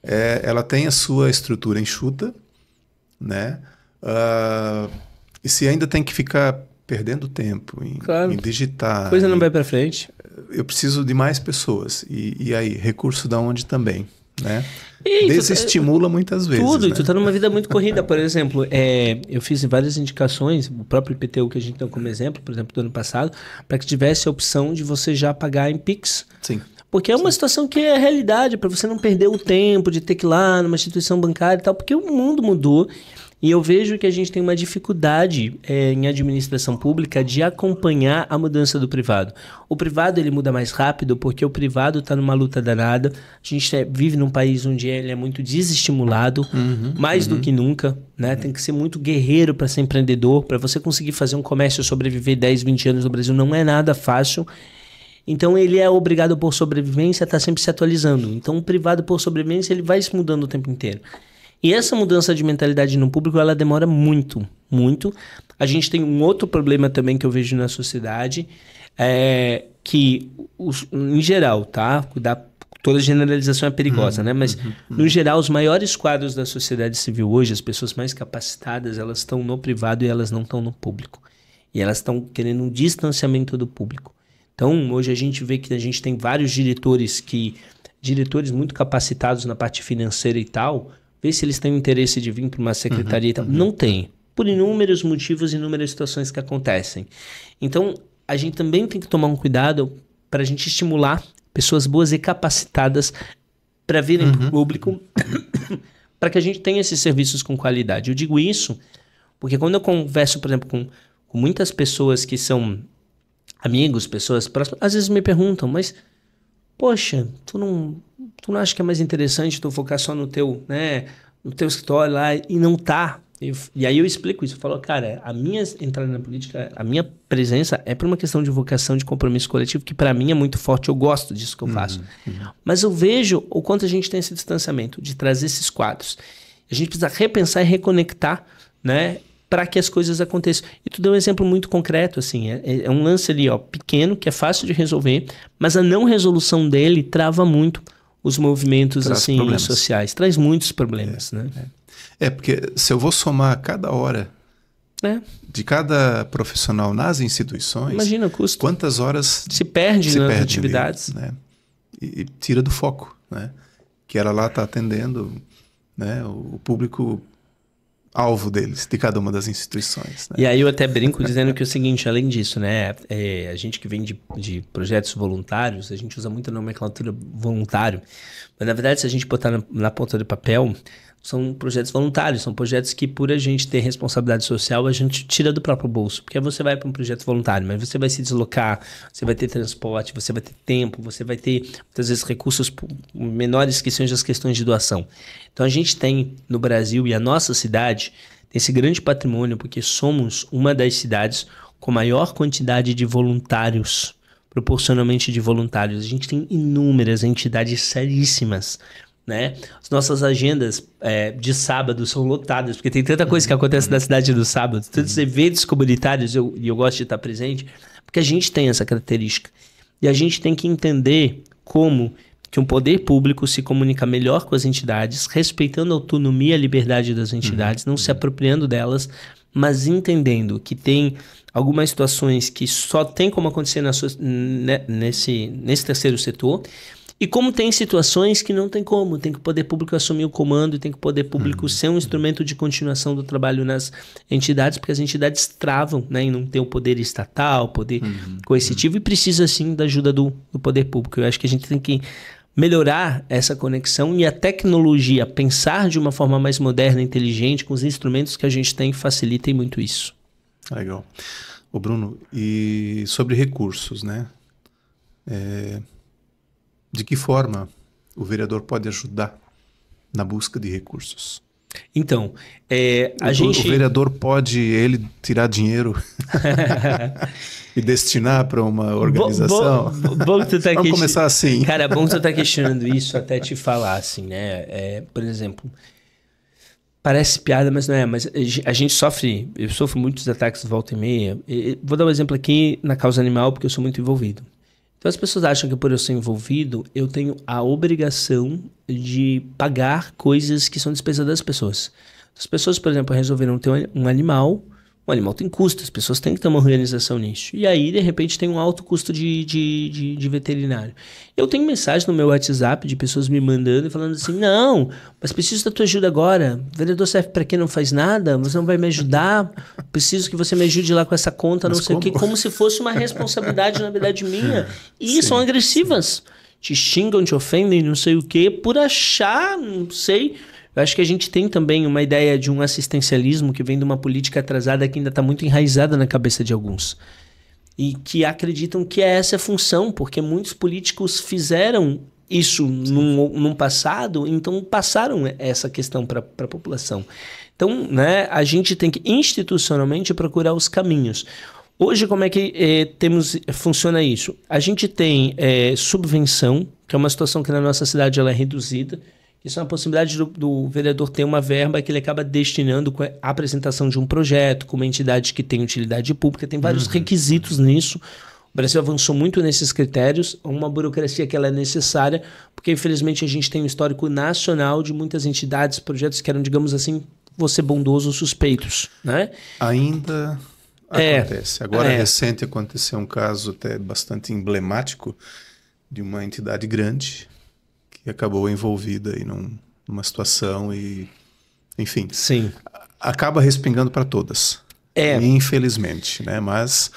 ela tem a sua estrutura enxuta, né? E se ainda tem que ficar perdendo tempo em digitar... A coisa não vai para frente. Eu preciso de mais pessoas. E aí, recurso da onde também, né? Desestimula muitas vezes. Tudo, né? e tu tá numa vida muito corrida. Por exemplo, eu fiz várias indicações, o próprio IPTU que a gente deu como exemplo, por exemplo, do ano passado, para que tivesse a opção de você já pagar em Pix. Sim. Porque é uma situação que é a realidade, para você não perder o tempo de ter que ir lá numa instituição bancária e tal, porque o mundo mudou. E eu vejo que a gente tem uma dificuldade em administração pública de acompanhar a mudança do privado. O privado ele muda mais rápido porque o privado está numa luta danada. A gente vive num país onde ele é muito desestimulado, mais do que nunca. Né? Tem que ser muito guerreiro para ser empreendedor. Para você conseguir fazer um comércio sobreviver 10, 20 anos no Brasil não é nada fácil. Então ele é obrigado por sobrevivência a estar sempre se atualizando. Então o privado por sobrevivência ele vai se mudando o tempo inteiro. E essa mudança de mentalidade no público, ela demora muito, muito. A gente tem um outro problema também que eu vejo na sociedade, que, em geral, tá? toda generalização é perigosa, né? Mas, no geral, os maiores quadros da sociedade civil hoje, as pessoas mais capacitadas, elas estão no privado e elas não estão no público. E elas estão querendo um distanciamento do público. Então, hoje a gente vê que a gente tem vários diretores muito capacitados na parte financeira e tal, vê se eles têm interesse de vir para uma secretaria e tal. Não tem. Por inúmeros motivos, inúmeras situações que acontecem. Então, a gente também tem que tomar um cuidado para a gente estimular pessoas boas e capacitadas para virem para o público, para que a gente tenha esses serviços com qualidade. Eu digo isso porque quando eu converso, por exemplo, com muitas pessoas que são amigos, pessoas próximas, às vezes me perguntam, mas, poxa, tu não acha que é mais interessante tu focar só no teu escritório lá e não tá? E aí eu explico isso, eu falo, cara, a minha entrada na política, a minha presença é por uma questão de vocação, de compromisso coletivo, que para mim é muito forte, eu gosto disso que eu faço. Mas eu vejo o quanto a gente tem esse distanciamento, de trazer esses quadros. A gente precisa repensar e reconectar, né, para que as coisas aconteçam. E tu deu um exemplo muito concreto, assim, é um lance ali, ó, pequeno, que é fácil de resolver, mas a não resolução dele trava muito os movimentos assim, sociais, traz muitos problemas, né? Porque se eu vou somar cada hora de cada profissional nas instituições, imagina o custo. Quantas horas se perde nas atividades, né? E tira do foco, né? Que ela lá está atendendo, né, o público alvo deles, de cada uma das instituições, né? E aí eu até brinco dizendo que é o seguinte, além disso, né, a gente que vem de projetos voluntários, a gente usa muito a nomenclatura voluntário, mas na verdade se a gente botar na ponta do papel, são projetos voluntários, são projetos que por a gente ter responsabilidade social, a gente tira do próprio bolso, porque você vai para um projeto voluntário, mas você vai se deslocar, você vai ter transporte, você vai ter tempo, você vai ter muitas vezes recursos menores que sejam as questões de doação. Então a gente tem no Brasil e a nossa cidade tem esse grande patrimônio, porque somos uma das cidades com maior quantidade de voluntários, proporcionalmente de voluntários. A gente tem inúmeras entidades seríssimas, né? As nossas agendas de sábado são lotadas, porque tem tanta coisa que acontece na cidade no sábado, tantos eventos comunitários, e eu gosto de estar presente, porque a gente tem essa característica. E a gente tem que entender como que um poder público se comunica melhor com as entidades, respeitando a autonomia e a liberdade das entidades, não se apropriando delas, mas entendendo que tem algumas situações que só tem como acontecer nesse terceiro setor, e como tem situações que não tem como, tem que o poder público assumir o comando e tem que o poder público ser um instrumento de continuação do trabalho nas entidades, porque as entidades travam, né, em não ter o poder estatal, poder coercitivo, e precisa sim da ajuda do poder público. Eu acho que a gente tem que melhorar essa conexão e a tecnologia, pensar de uma forma mais moderna e inteligente com os instrumentos que a gente tem, facilitem muito isso. Legal. Ô Bruno, e sobre recursos, né? De que forma o vereador pode ajudar na busca de recursos? Então, o vereador pode tirar dinheiro e destinar para uma organização? Bom que tu tá Vamos começar assim. Cara, bom que tu tá questionando isso, até te falar assim, né? Por exemplo, parece piada, mas não é. Mas a gente eu sofro muitos ataques de volta e meia. Vou dar um exemplo aqui na causa animal, porque eu sou muito envolvido. Então as pessoas acham que por eu ser envolvido, eu tenho a obrigação de pagar coisas que são despesas das pessoas. As pessoas, por exemplo, resolveram ter um animal, o animal tem custo, as pessoas têm que ter uma organização nisso. E aí, de repente, tem um alto custo de veterinário. Eu tenho mensagem no meu WhatsApp de pessoas me mandando e falando assim, não, mas preciso da tua ajuda agora. O vereador serve para quem não faz nada, você não vai me ajudar, preciso que você me ajude lá com essa conta, mas não sei o quê, como se fosse uma responsabilidade, na verdade, minha. E são agressivas. Te xingam, te ofendem, não sei o quê, por achar, não sei. Eu acho que a gente tem também uma ideia de um assistencialismo que vem de uma política atrasada que ainda está muito enraizada na cabeça de alguns. E que acreditam que essa é a função, porque muitos políticos fizeram isso num passado, então passaram essa questão para a população. Então, né, a gente tem que institucionalmente procurar os caminhos. Hoje, como é que funciona isso? A gente tem subvenção, que é uma situação que na nossa cidade ela é reduzida. Isso é uma possibilidade do vereador ter uma verba que ele acaba destinando com a apresentação de um projeto, com uma entidade que tem utilidade pública, tem vários requisitos nisso. O Brasil avançou muito nesses critérios, uma burocracia que ela é necessária, porque infelizmente a gente tem um histórico nacional de muitas entidades, projetos que eram, digamos assim, vou ser bondoso, suspeitos, né? Ainda acontece. Agora, recente, aconteceu um caso até bastante emblemático de uma entidade grande que acabou envolvida aí numa situação e, enfim, sim, acaba respingando para todas. Infelizmente, né? Mas...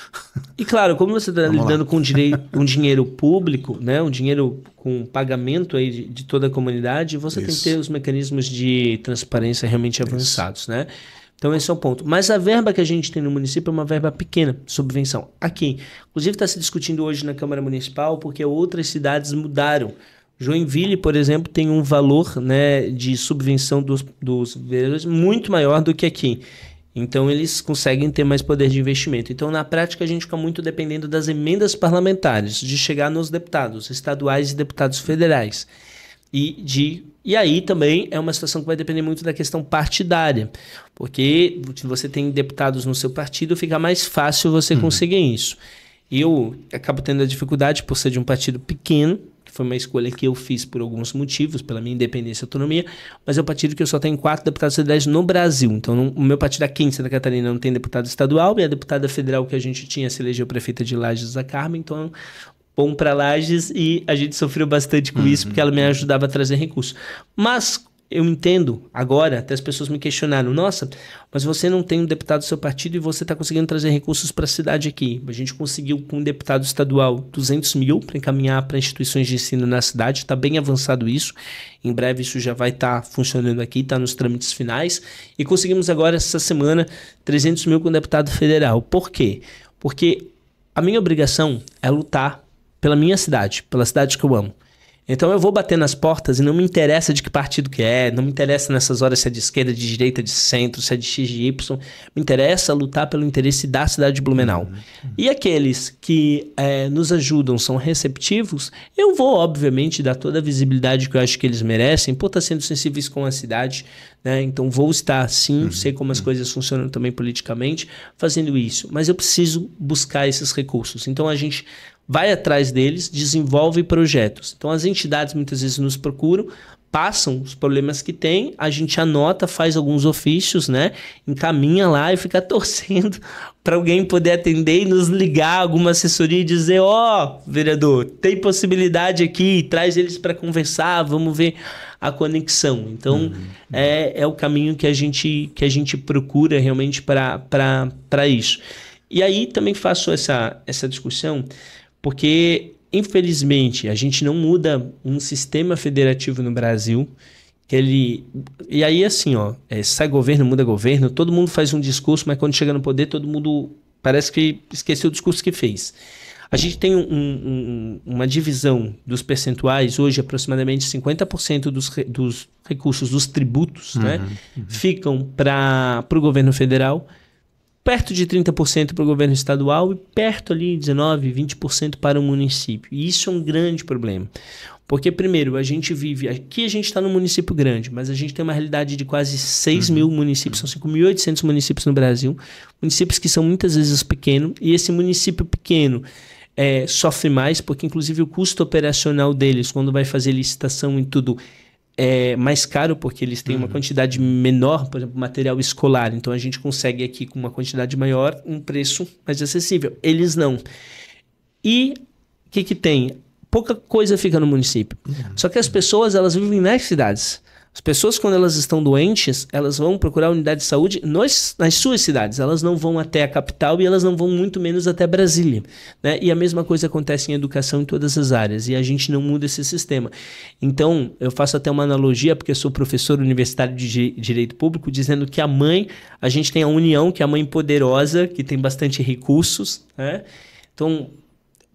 E claro, como você está lidando com um dinheiro público, né? Um dinheiro com pagamento aí de toda a comunidade, você tem que ter os mecanismos de transparência realmente avançados, né? Então esse é o ponto. Mas a verba que a gente tem no município é uma verba pequena, subvenção. Aqui, inclusive está se discutindo hoje na Câmara Municipal porque outras cidades mudaram. Joinville, por exemplo, tem um valor, né, de subvenção dos vereadores muito maior do que aqui. Então, eles conseguem ter mais poder de investimento. Então, na prática, a gente fica muito dependendo das emendas parlamentares, de chegar nos deputados estaduais e deputados federais. E aí também é uma situação que vai depender muito da questão partidária, porque se você tem deputados no seu partido, fica mais fácil você conseguir isso. Eu acabo tendo a dificuldade por ser de um partido pequeno, que foi uma escolha que eu fiz por alguns motivos, pela minha independência e autonomia, mas é um partido que eu só tenho 4 deputados federais no Brasil. Então, o meu partido aqui em Santa Catarina não tem deputado estadual, e a deputada federal que a gente tinha se elegeu prefeita de Lages, a Carmen, então bom para Lages, e a gente sofreu bastante com isso, porque ela me ajudava a trazer recursos. Mas eu entendo agora, até as pessoas me questionaram, nossa, mas você não tem um deputado do seu partido e você está conseguindo trazer recursos para a cidade aqui. A gente conseguiu com um deputado estadual 200 mil para encaminhar para instituições de ensino na cidade, está bem avançado isso, em breve isso já vai estar funcionando aqui, está nos trâmites finais, e conseguimos agora essa semana 300 mil com o deputado federal. Por quê? Porque a minha obrigação é lutar pela minha cidade, pela cidade que eu amo. Então eu vou bater nas portas e não me interessa de que partido que é, não me interessa nessas horas se é de esquerda, de direita, de centro, se é de X, de Y. Me interessa lutar pelo interesse da cidade de Blumenau. E aqueles que nos ajudam, são receptivos, eu vou, obviamente, dar toda a visibilidade que eu acho que eles merecem, por estar sendo sensíveis com a cidade, né? Então vou estar, sim, sei como as coisas funcionam também politicamente, fazendo isso. Mas eu preciso buscar esses recursos. Então a gente vai atrás deles, desenvolve projetos. Então as entidades muitas vezes nos procuram, passam os problemas que tem, a gente anota, faz alguns ofícios, né? Encaminha lá e fica torcendo para alguém poder atender e nos ligar alguma assessoria e dizer, vereador, tem possibilidade aqui, traz eles para conversar, vamos ver a conexão. Então é o caminho que a gente procura realmente para isso. E aí também faço essa discussão porque, infelizmente, a gente não muda um sistema federativo no Brasil. E aí, assim, sai governo, muda governo, todo mundo faz um discurso, mas quando chega no poder, todo mundo parece que esqueceu o discurso que fez. A gente tem uma divisão dos percentuais, hoje aproximadamente 50% dos recursos, dos tributos, né, ficam para o governo federal, perto de 30% para o governo estadual e perto ali 19%, 20% para o município. E isso é um grande problema. Porque, primeiro, a gente está num município grande, mas a gente tem uma realidade de quase 6 mil municípios, são 5.800 municípios no Brasil, municípios que são muitas vezes pequenos, e esse município pequeno sofre mais, porque inclusive o custo operacional deles, quando vai fazer licitação e tudo, é mais caro, porque eles têm uma quantidade menor, por exemplo, material escolar. Então a gente consegue aqui, com uma quantidade maior, um preço mais acessível. Eles não. E o que tem? Pouca coisa fica no município. Só que as pessoas, elas vivem nas cidades. As pessoas, quando elas estão doentes, elas vão procurar a unidade de saúde nas suas cidades. Elas não vão até a capital e elas não vão muito menos até Brasília, né? E a mesma coisa acontece em educação em todas as áreas. E a gente não muda esse sistema. Então, eu faço até uma analogia, porque eu sou professor universitário de Direito Público, dizendo que a gente tem a União, que é a mãe poderosa, que tem bastante recursos, né? Então,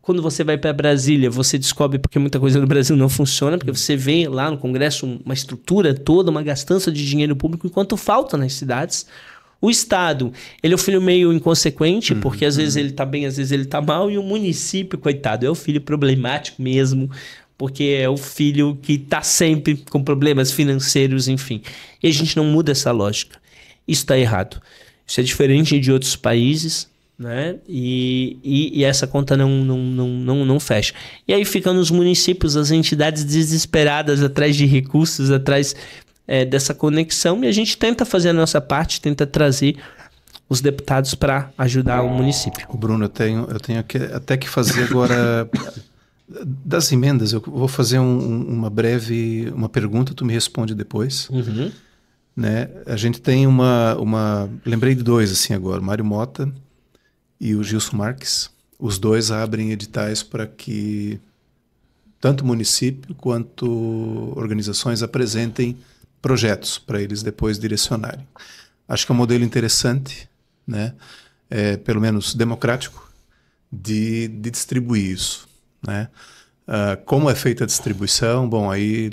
quando você vai para Brasília, você descobre porque muita coisa no Brasil não funciona, porque você vê lá no Congresso uma estrutura toda, uma gastança de dinheiro público, enquanto falta nas cidades. O Estado, ele é um filho meio inconsequente, porque às vezes ele está bem, às vezes ele está mal, e o município, coitado, é o filho problemático mesmo, porque é o filho que está sempre com problemas financeiros, enfim. E a gente não muda essa lógica. Isso está errado. Isso é diferente de outros países. né? E essa conta não fecha. E aí ficam nos municípios as entidades desesperadas atrás de recursos, atrás dessa conexão, e a gente tenta fazer a nossa parte, tenta trazer os deputados para ajudar o município. Bruno, eu tenho até que fazer agora das emendas. Eu vou fazer uma pergunta, tu me responde depois. Uhum. Né? A gente tem lembrei de dois assim agora, o Mário Mota e o Gilson Marques. Os dois abrem editais para que tanto o município quanto organizações apresentem projetos para eles depois direcionarem. Acho que é um modelo interessante, né? Pelo menos democrático, de distribuir isso, né? Como é feita a distribuição, bom, aí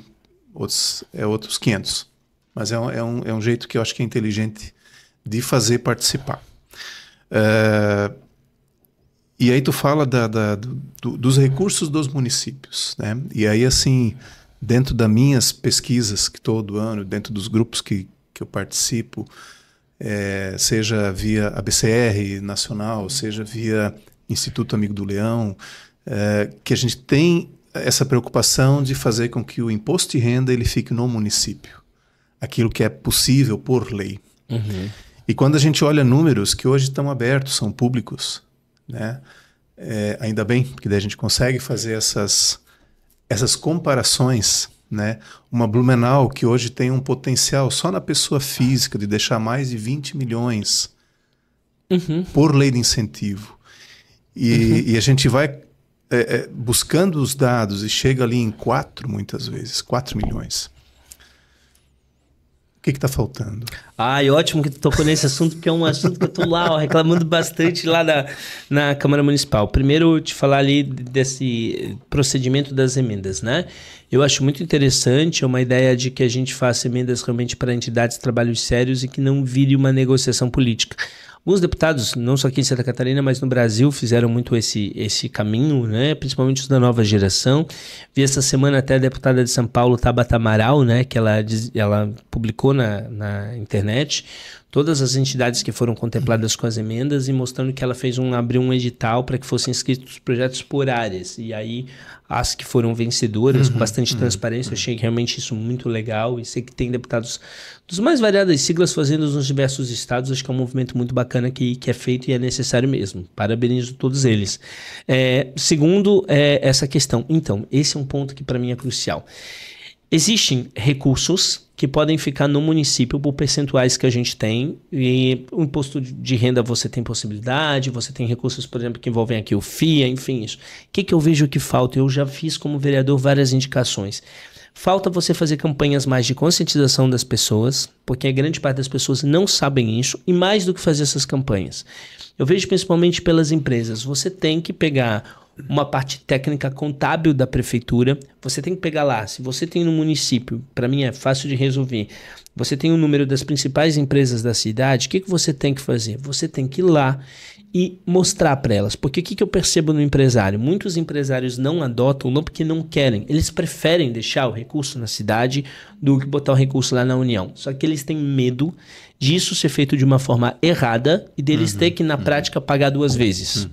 outros 500. Mas é um jeito que eu acho que é inteligente de fazer participar. E aí tu fala dos recursos dos municípios, né? E aí, assim, dentro das minhas pesquisas, que todo ano, dentro dos grupos que eu participo, seja via ABCR Nacional, seja via Instituto Amigo do Leão, que a gente tem essa preocupação de fazer com que o imposto de renda ele fique no município. Aquilo que é possível por lei. Uhum. E quando a gente olha números que hoje estão abertos, são públicos, né? Ainda bem, porque daí a gente consegue fazer essas comparações, né? Uma Blumenau que hoje tem um potencial só na pessoa física de deixar mais de 20 milhões por lei de incentivo. E a gente vai buscando os dados e chega ali em muitas vezes, 4 milhões. O que está faltando? Ótimo que tu tocou nesse assunto, porque é um assunto que eu tô lá, reclamando bastante lá na Câmara Municipal. Primeiro, te falar ali desse procedimento das emendas, né? Eu acho muito interessante, uma ideia de que a gente faça emendas realmente para entidades de trabalhos sérios e que não vire uma negociação política. Alguns deputados, não só aqui em Santa Catarina, mas no Brasil, fizeram muito esse caminho, né? Principalmente os da nova geração. Vi essa semana até a deputada de São Paulo, Tabata Amaral, né? Que ela publicou na internet todas as entidades que foram contempladas com as emendas e mostrando que ela abriu um edital para que fossem inscritos projetos por áreas. E aí, as que foram vencedoras, com bastante transparência, eu achei realmente isso muito legal. E sei que tem deputados dos mais variadas siglas fazendo nos diversos estados. Acho que é um movimento muito bacana que é feito e é necessário mesmo. Parabenizo todos eles. Segundo, essa questão. Então, esse é um ponto que para mim é crucial. Existem recursos que podem ficar no município por percentuais que a gente tem, e o imposto de renda você tem possibilidade, você tem recursos, por exemplo, que envolvem aqui o FIA, enfim, isso. O que eu vejo que falta? Eu já fiz como vereador várias indicações. Falta você fazer campanhas mais de conscientização das pessoas, porque a grande parte das pessoas não sabem isso, e mais do que fazer essas campanhas. Eu vejo principalmente pelas empresas, você tem que pegar uma parte técnica contábil da prefeitura, você tem que pegar lá, se você tem no município, para mim é fácil de resolver, você tem o número das principais empresas da cidade, o que você tem que fazer? Você tem que ir lá e mostrar para elas, porque o que eu percebo no empresário? Muitos empresários não adotam, não porque não querem, eles preferem deixar o recurso na cidade do que botar o recurso lá na União, só que eles têm medo disso ser feito de uma forma errada e deles ter que na prática pagar 2 vezes.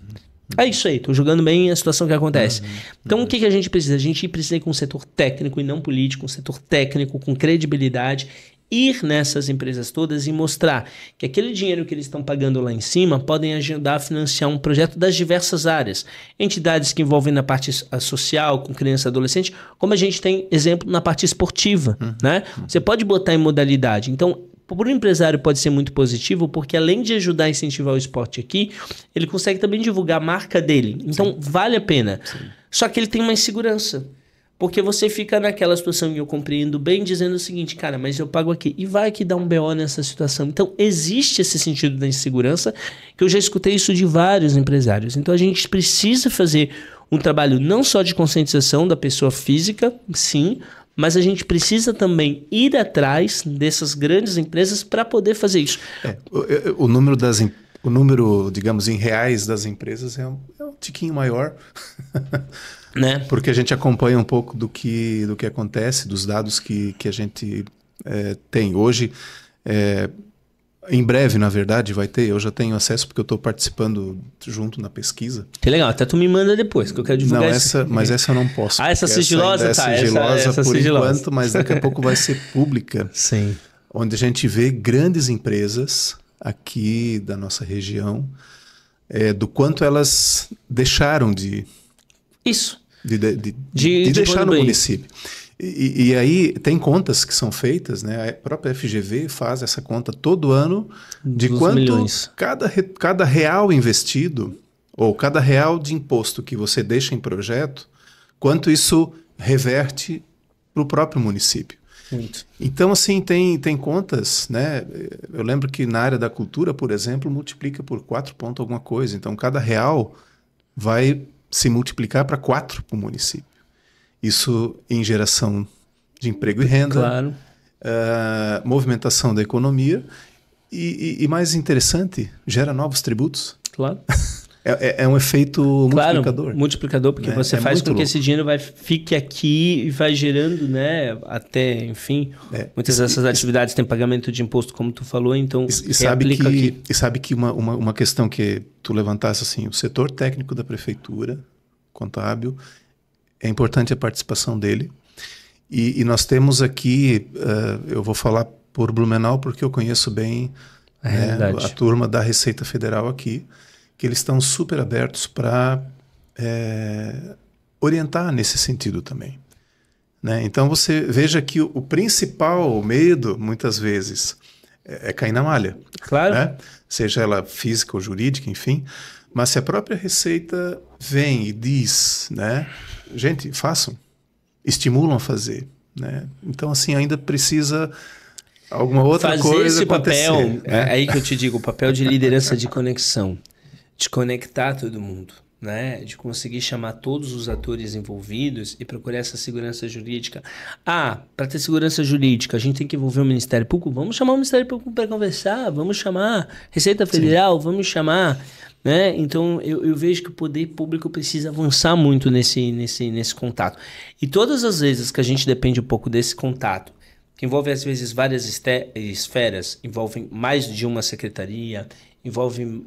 É isso aí, tô jogando bem a situação que acontece. Então, o que a gente precisa? A gente precisa ir com um setor técnico e não político, um setor técnico com credibilidade, ir nessas empresas todas e mostrar que aquele dinheiro que eles estão pagando lá em cima podem ajudar a financiar um projeto das diversas áreas. Entidades que envolvem na parte social, com criança e adolescente, como a gente tem exemplo na parte esportiva, né? Você pode botar em modalidade. Então, para o empresário pode ser muito positivo, porque além de ajudar a incentivar o esporte aqui, ele consegue também divulgar a marca dele. Então, vale a pena. Sim. Só que ele tem uma insegurança. Porque você fica naquela situação, e eu compreendo bem, dizendo o seguinte, cara, mas eu pago aqui. E vai que dá um BO nessa situação. Então, existe esse sentido da insegurança, que eu já escutei isso de vários empresários. Então, a gente precisa fazer um trabalho não só de conscientização da pessoa física, sim, mas a gente precisa também ir atrás dessas grandes empresas para poder fazer isso. O número, digamos, em reais das empresas é um tiquinho maior, né? Porque a gente acompanha um pouco do que acontece, dos dados que a gente tem. Hoje, Em breve, na verdade, vai ter. Eu já tenho acesso porque eu estou participando junto na pesquisa. Que legal, até tu me manda depois, que eu quero divulgar isso. Mas essa eu não posso. Essa sigilosa, essa é sigilosa por enquanto, mas daqui a pouco vai ser pública. Sim. Onde a gente vê grandes empresas aqui da nossa região, do quanto elas deixaram de deixar no município. E aí tem contas que são feitas, né? A própria FGV faz essa conta todo ano de quanto milhões. Cada real investido ou cada real de imposto que você deixa em projeto, quanto isso reverte para o próprio município. Muito. Então, assim, tem contas, né? Eu lembro que na área da cultura, por exemplo, multiplica por 4 pontos alguma coisa. Então, cada real vai se multiplicar para 4 para o município. Isso em geração de emprego e renda, claro. Movimentação da economia e mais interessante, gera novos tributos. Claro. É um efeito multiplicador. Claro, multiplicador, porque você faz com que esse dinheiro fique aqui e vai gerando, né, até, enfim, muitas dessas atividades têm pagamento de imposto, como tu falou, então sabe que uma questão que tu levantasse assim, o setor técnico da prefeitura, contábil, é importante a participação dele. E nós temos aqui, eu vou falar por Blumenau, porque eu conheço bem a turma da Receita Federal aqui, que eles estão super abertos para orientar nesse sentido também. Né? Então você veja que o principal medo, muitas vezes, é cair na malha. Claro. Né? Seja ela física ou jurídica, enfim. Mas se a própria Receita vem e diz, né, gente, façam, estimulam a fazer, né? Então, assim, ainda precisa alguma outra coisa esse acontecer. Papel, é aí que eu te digo, o papel de liderança de conexão, de conectar todo mundo, né? De conseguir chamar todos os atores envolvidos e procurar essa segurança jurídica. Para ter segurança jurídica, a gente tem que envolver o Ministério Público. Vamos chamar o Ministério Público para conversar, vamos chamar Receita Federal, sim, vamos chamar... Né? Então eu vejo que o poder público precisa avançar muito nesse contato. E todas as vezes que a gente depende um pouco desse contato, que envolve às vezes várias esferas, envolve mais de uma secretaria, envolve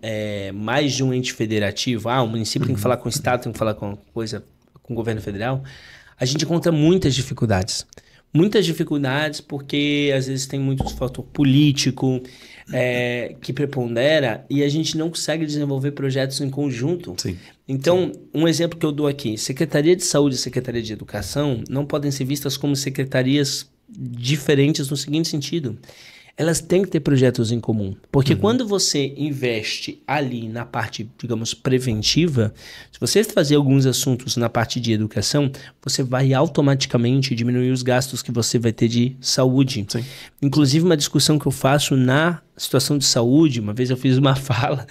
mais de um ente federativo, o município tem que falar com o Estado, tem que falar com o governo federal, a gente encontra muitas dificuldades. Muitas dificuldades porque às vezes tem muito fator político que prepondera e a gente não consegue desenvolver projetos em conjunto. Sim. Então, um exemplo que eu dou aqui, Secretaria de Saúde e Secretaria de Educação não podem ser vistas como secretarias diferentes no seguinte sentido. Elas têm que ter projetos em comum. Porque quando você investe ali na parte, digamos, preventiva, se você fazer alguns assuntos na parte de educação, você vai automaticamente diminuir os gastos que você vai ter de saúde. Sim. Inclusive, uma discussão que eu faço na situação de saúde, uma vez eu fiz uma fala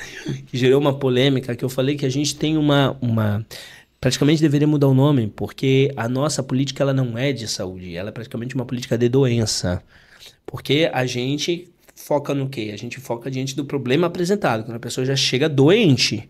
que gerou uma polêmica, que eu falei que a gente tem praticamente deveria mudar o nome, porque a nossa política ela não é de saúde, ela é praticamente uma política de doença. Porque a gente foca no quê? A gente foca diante do problema apresentado, quando a pessoa já chega doente.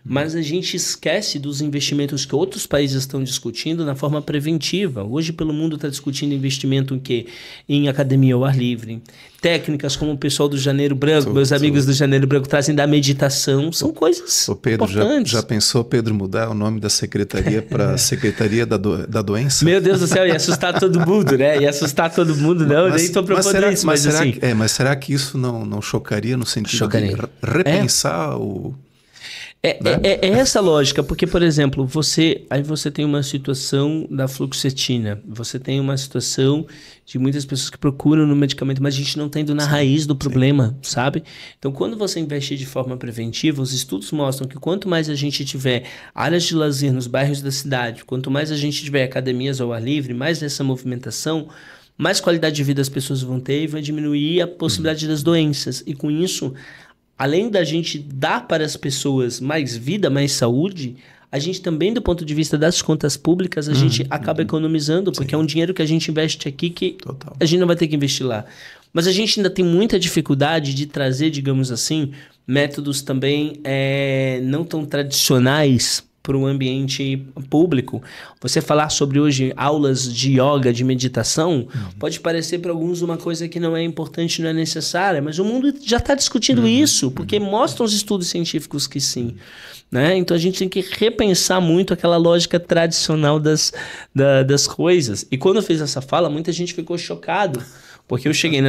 Mas a gente esquece dos investimentos que outros países estão discutindo na forma preventiva. Hoje, pelo mundo, está discutindo investimento em quê? Em academia ao ar livre. Técnicas como o pessoal do Janeiro Branco, meus amigos do Janeiro Branco trazem da meditação. São coisas importantes. Já pensou, Pedro, mudar o nome da secretaria para Secretaria da Doença? Meu Deus do céu, ia assustar todo mundo, né? Ia assustar todo mundo, não. Nem estou propondo isso, mas será que isso não chocaria no sentido de repensar o... É essa lógica, porque, por exemplo, você tem uma situação da fluoxetina, você tem uma situação de muitas pessoas que procuram no medicamento, mas a gente não está indo na raiz do problema, sabe? Então, quando você investir de forma preventiva, os estudos mostram que quanto mais a gente tiver áreas de lazer nos bairros da cidade, quanto mais a gente tiver academias ao ar livre, mais essa movimentação, mais qualidade de vida as pessoas vão ter e vai diminuir a possibilidade das doenças. E com isso, além da gente dar para as pessoas mais vida, mais saúde, a gente também, do ponto de vista das contas públicas, a gente acaba economizando, porque é um dinheiro que a gente investe aqui que a gente não vai ter que investir lá. Mas a gente ainda tem muita dificuldade de trazer, digamos assim, métodos também não tão tradicionais o ambiente público. Você falar sobre hoje aulas de yoga, de meditação, pode parecer para alguns uma coisa que não é importante, não é necessária, mas o mundo já está discutindo isso, porque mostram os estudos científicos que sim. Né? Então a gente tem que repensar muito aquela lógica tradicional das coisas. E quando eu fiz essa fala, muita gente ficou chocado. Porque eu cheguei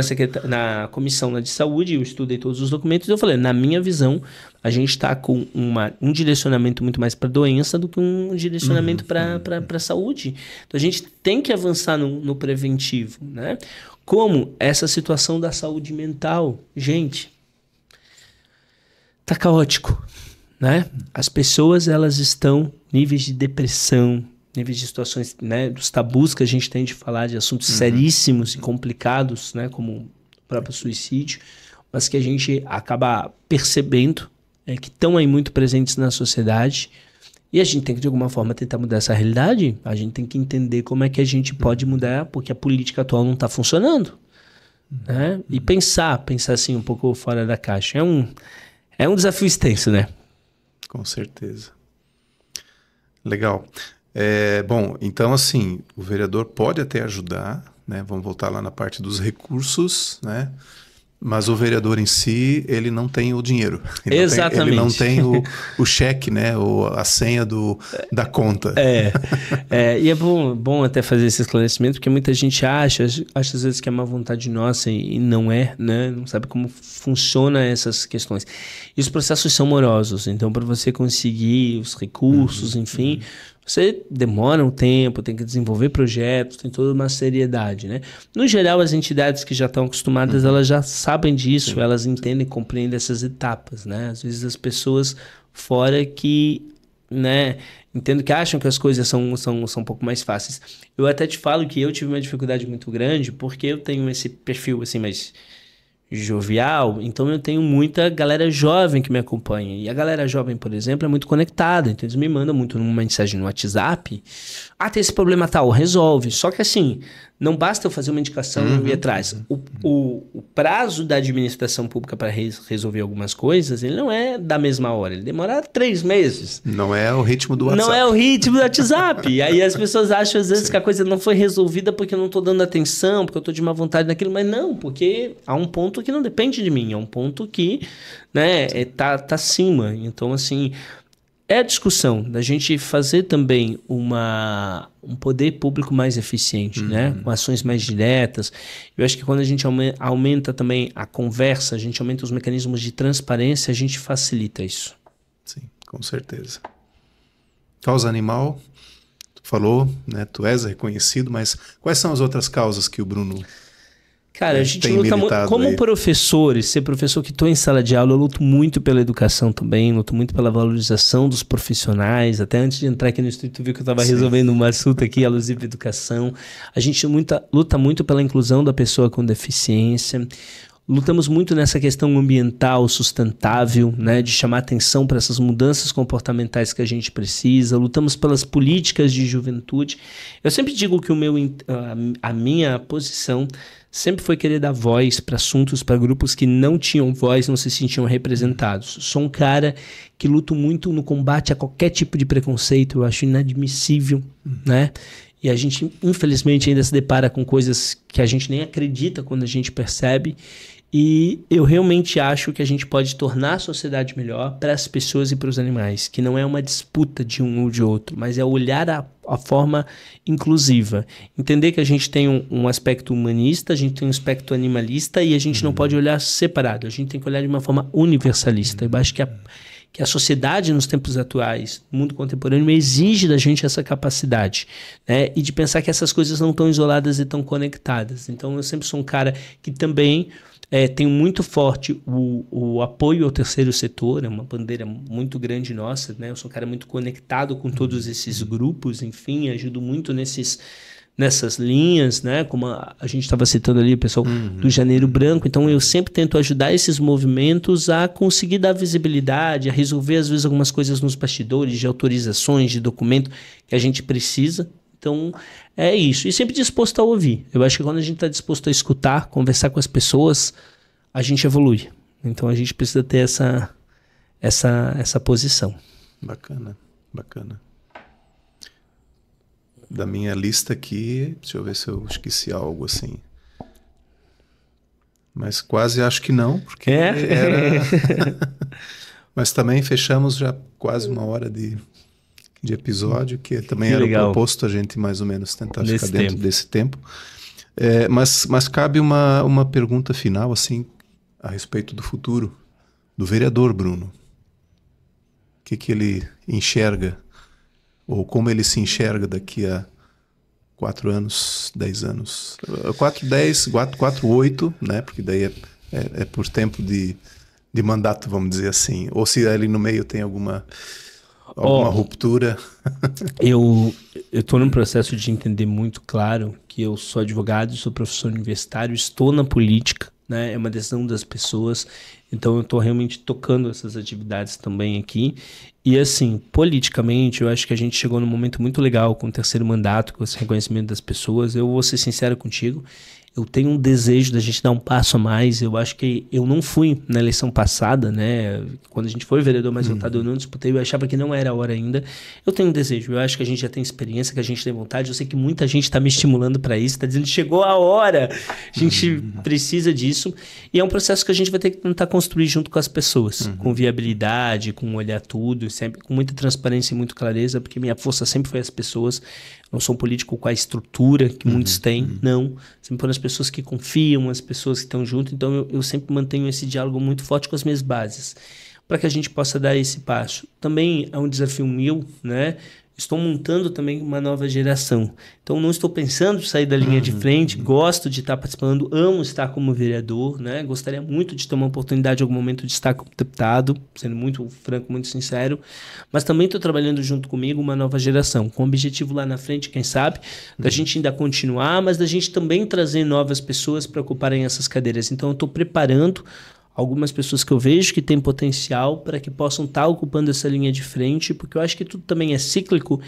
na comissão de saúde, eu estudei todos os documentos e eu falei, na minha visão, a gente está com um direcionamento muito mais para doença do que um direcionamento para saúde. Então a gente tem que avançar no preventivo, né? Como essa situação da saúde mental, gente, tá caótico, né? As pessoas, elas estão níveis de depressão, níveis de situações, né, dos tabus que a gente tem de falar de assuntos seríssimos e complicados, né, como o próprio suicídio, mas que a gente acaba percebendo que estão aí muito presentes na sociedade e a gente tem que, de alguma forma, tentar mudar essa realidade. A gente tem que entender como é que a gente pode mudar, porque a política atual não está funcionando. Né? E pensar assim um pouco fora da caixa. É um desafio extenso, né? Com certeza. Legal. Bom, então assim, o vereador pode até ajudar, né? Vamos voltar lá na parte dos recursos, né? Mas o vereador em si, ele não tem o dinheiro. Exatamente. Ele não tem o cheque, né? A senha da conta. E é bom até fazer esse esclarecimento, porque muita gente acha às vezes que é uma vontade nossa e não é, né? Não sabe como funciona essas questões. E os processos são morosos, então para você conseguir os recursos, enfim... Você demora um tempo, tem que desenvolver projetos, tem toda uma seriedade, né? No geral, as entidades que já estão acostumadas, elas já sabem disso, elas entendem e compreendem essas etapas, né? Às vezes as pessoas fora que, né, entendo que acham que as coisas são um pouco mais fáceis. Eu até te falo que eu tive uma dificuldade muito grande, porque eu tenho esse perfil, assim, mais jovial, então eu tenho muita galera jovem que me acompanha, e a galera jovem, por exemplo, é muito conectada, então eles me mandam muito numa mensagem no WhatsApp, tem esse problema tal, resolve, só que assim, não basta eu fazer uma indicação e eu ir atrás, o prazo da administração pública para resolver algumas coisas, ele não é da mesma hora, ele demora 3 meses. Não é o ritmo do WhatsApp. Não é o ritmo do WhatsApp, aí as pessoas acham às vezes que a coisa não foi resolvida porque eu não estou dando atenção, porque eu estou de má vontade naquilo, mas não, porque há um ponto que não depende de mim, é um ponto que, né, tá acima. Então, assim, é a discussão da gente fazer também um poder público mais eficiente, né, com ações mais diretas. Eu acho que quando a gente aumenta também a conversa, a gente aumenta os mecanismos de transparência, a gente facilita isso. Sim, com certeza. Causa animal, tu falou, né, tu és reconhecido, mas quais são as outras causas que o Bruno... Cara, a gente luta muito, como professor, e ser professor que estou em sala de aula, eu luto muito pela educação também, luto muito pela valorização dos profissionais. Até antes de entrar aqui no estúdio, tu viu que eu estava resolvendo um assunto aqui, alusivo à educação. A gente luta muito pela inclusão da pessoa com deficiência. Lutamos muito nessa questão ambiental, sustentável, né, de chamar atenção para essas mudanças comportamentais que a gente precisa. Lutamos pelas políticas de juventude. Eu sempre digo que a minha posição sempre foi querer dar voz para assuntos, para grupos que não tinham voz, não se sentiam representados. Sou um cara que luto muito no combate a qualquer tipo de preconceito, eu acho inadmissível, né? E a gente, infelizmente, ainda se depara com coisas que a gente nem acredita quando a gente percebe. E eu realmente acho que a gente pode tornar a sociedade melhor para as pessoas e para os animais, que não é uma disputa de um ou de outro, mas é olhar a forma inclusiva. Entender que a gente tem um aspecto humanista, a gente tem um aspecto animalista e a gente não pode olhar separado, a gente tem que olhar de uma forma universalista. Eu acho que a sociedade nos tempos atuais, no mundo contemporâneo, exige da gente essa capacidade, né? E de pensar que essas coisas não estão isoladas e estão conectadas. Então eu sempre sou um cara que também tenho muito forte o apoio ao terceiro setor, é uma bandeira muito grande nossa, né? Eu sou um cara muito conectado com todos esses grupos, enfim, ajudo muito nessas linhas, né? Como a gente estava citando ali, o pessoal do Janeiro Branco. Então, eu sempre tento ajudar esses movimentos a conseguir dar visibilidade, a resolver, às vezes, algumas coisas nos bastidores, de autorizações, de documento que a gente precisa. Então, é isso. E sempre disposto a ouvir. Eu acho que quando a gente está disposto a escutar, conversar com as pessoas, a gente evolui. Então, a gente precisa ter essa posição. Bacana. Bacana. Da minha lista aqui, deixa eu ver se eu esqueci algo assim. Mas quase acho que não, porque era... Mas também fechamos já quase 1 hora de episódio, que também era legal. proposto a gente mais ou menos tentar Nesse ficar dentro tempo. desse tempo. Mas cabe uma pergunta final, assim, a respeito do futuro do vereador Bruno. O que ele enxerga, ou como ele se enxerga daqui a 4 anos, 10 anos. 4, 10, 4, 8, né? Porque daí é por tempo de mandato, vamos dizer assim. Ou se ali no meio tem alguma ruptura. Eu estou num processo de entender muito claro que eu sou advogado, sou professor universitário, estou na política, né? É uma decisão das pessoas, então eu estou realmente tocando essas atividades também aqui. E assim, politicamente, eu acho que a gente chegou num momento muito legal com o 3º mandato, com esse reconhecimento das pessoas. Eu vou ser sincero contigo, eu tenho um desejo da gente dar um passo a mais. Eu acho que eu não fui na eleição passada, né? Quando a gente foi vereador mais votado, eu não disputei, eu achava que não era a hora ainda. Eu tenho um desejo, eu acho que a gente já tem experiência, que a gente tem vontade. Eu sei que muita gente está me estimulando para isso, está dizendo que chegou a hora, a gente precisa disso. E é um processo que a gente vai ter que tentar construir junto com as pessoas, com viabilidade, com olhar tudo, sempre com muita transparência e muita clareza, porque minha força sempre foi as pessoas. Não sou um político com a estrutura que muitos têm, não. Sempre foram as pessoas que confiam, as pessoas que estão junto. Então eu sempre mantenho esse diálogo muito forte com as minhas bases, para que a gente possa dar esse passo. Também é um desafio meu, né? Estou montando também uma nova geração. Então não estou pensando em sair da linha de frente, gosto de estar participando, amo estar como vereador, né? Gostaria muito de ter uma oportunidade em algum momento de estar como deputado, sendo muito franco, muito sincero, mas também estou trabalhando junto comigo uma nova geração, com o objetivo lá na frente, quem sabe, da gente ainda continuar, mas da gente também trazer novas pessoas para ocuparem essas cadeiras. Então eu estou preparando algumas pessoas que eu vejo que têm potencial para que possam estar ocupando essa linha de frente, porque eu acho que tudo também é cíclico.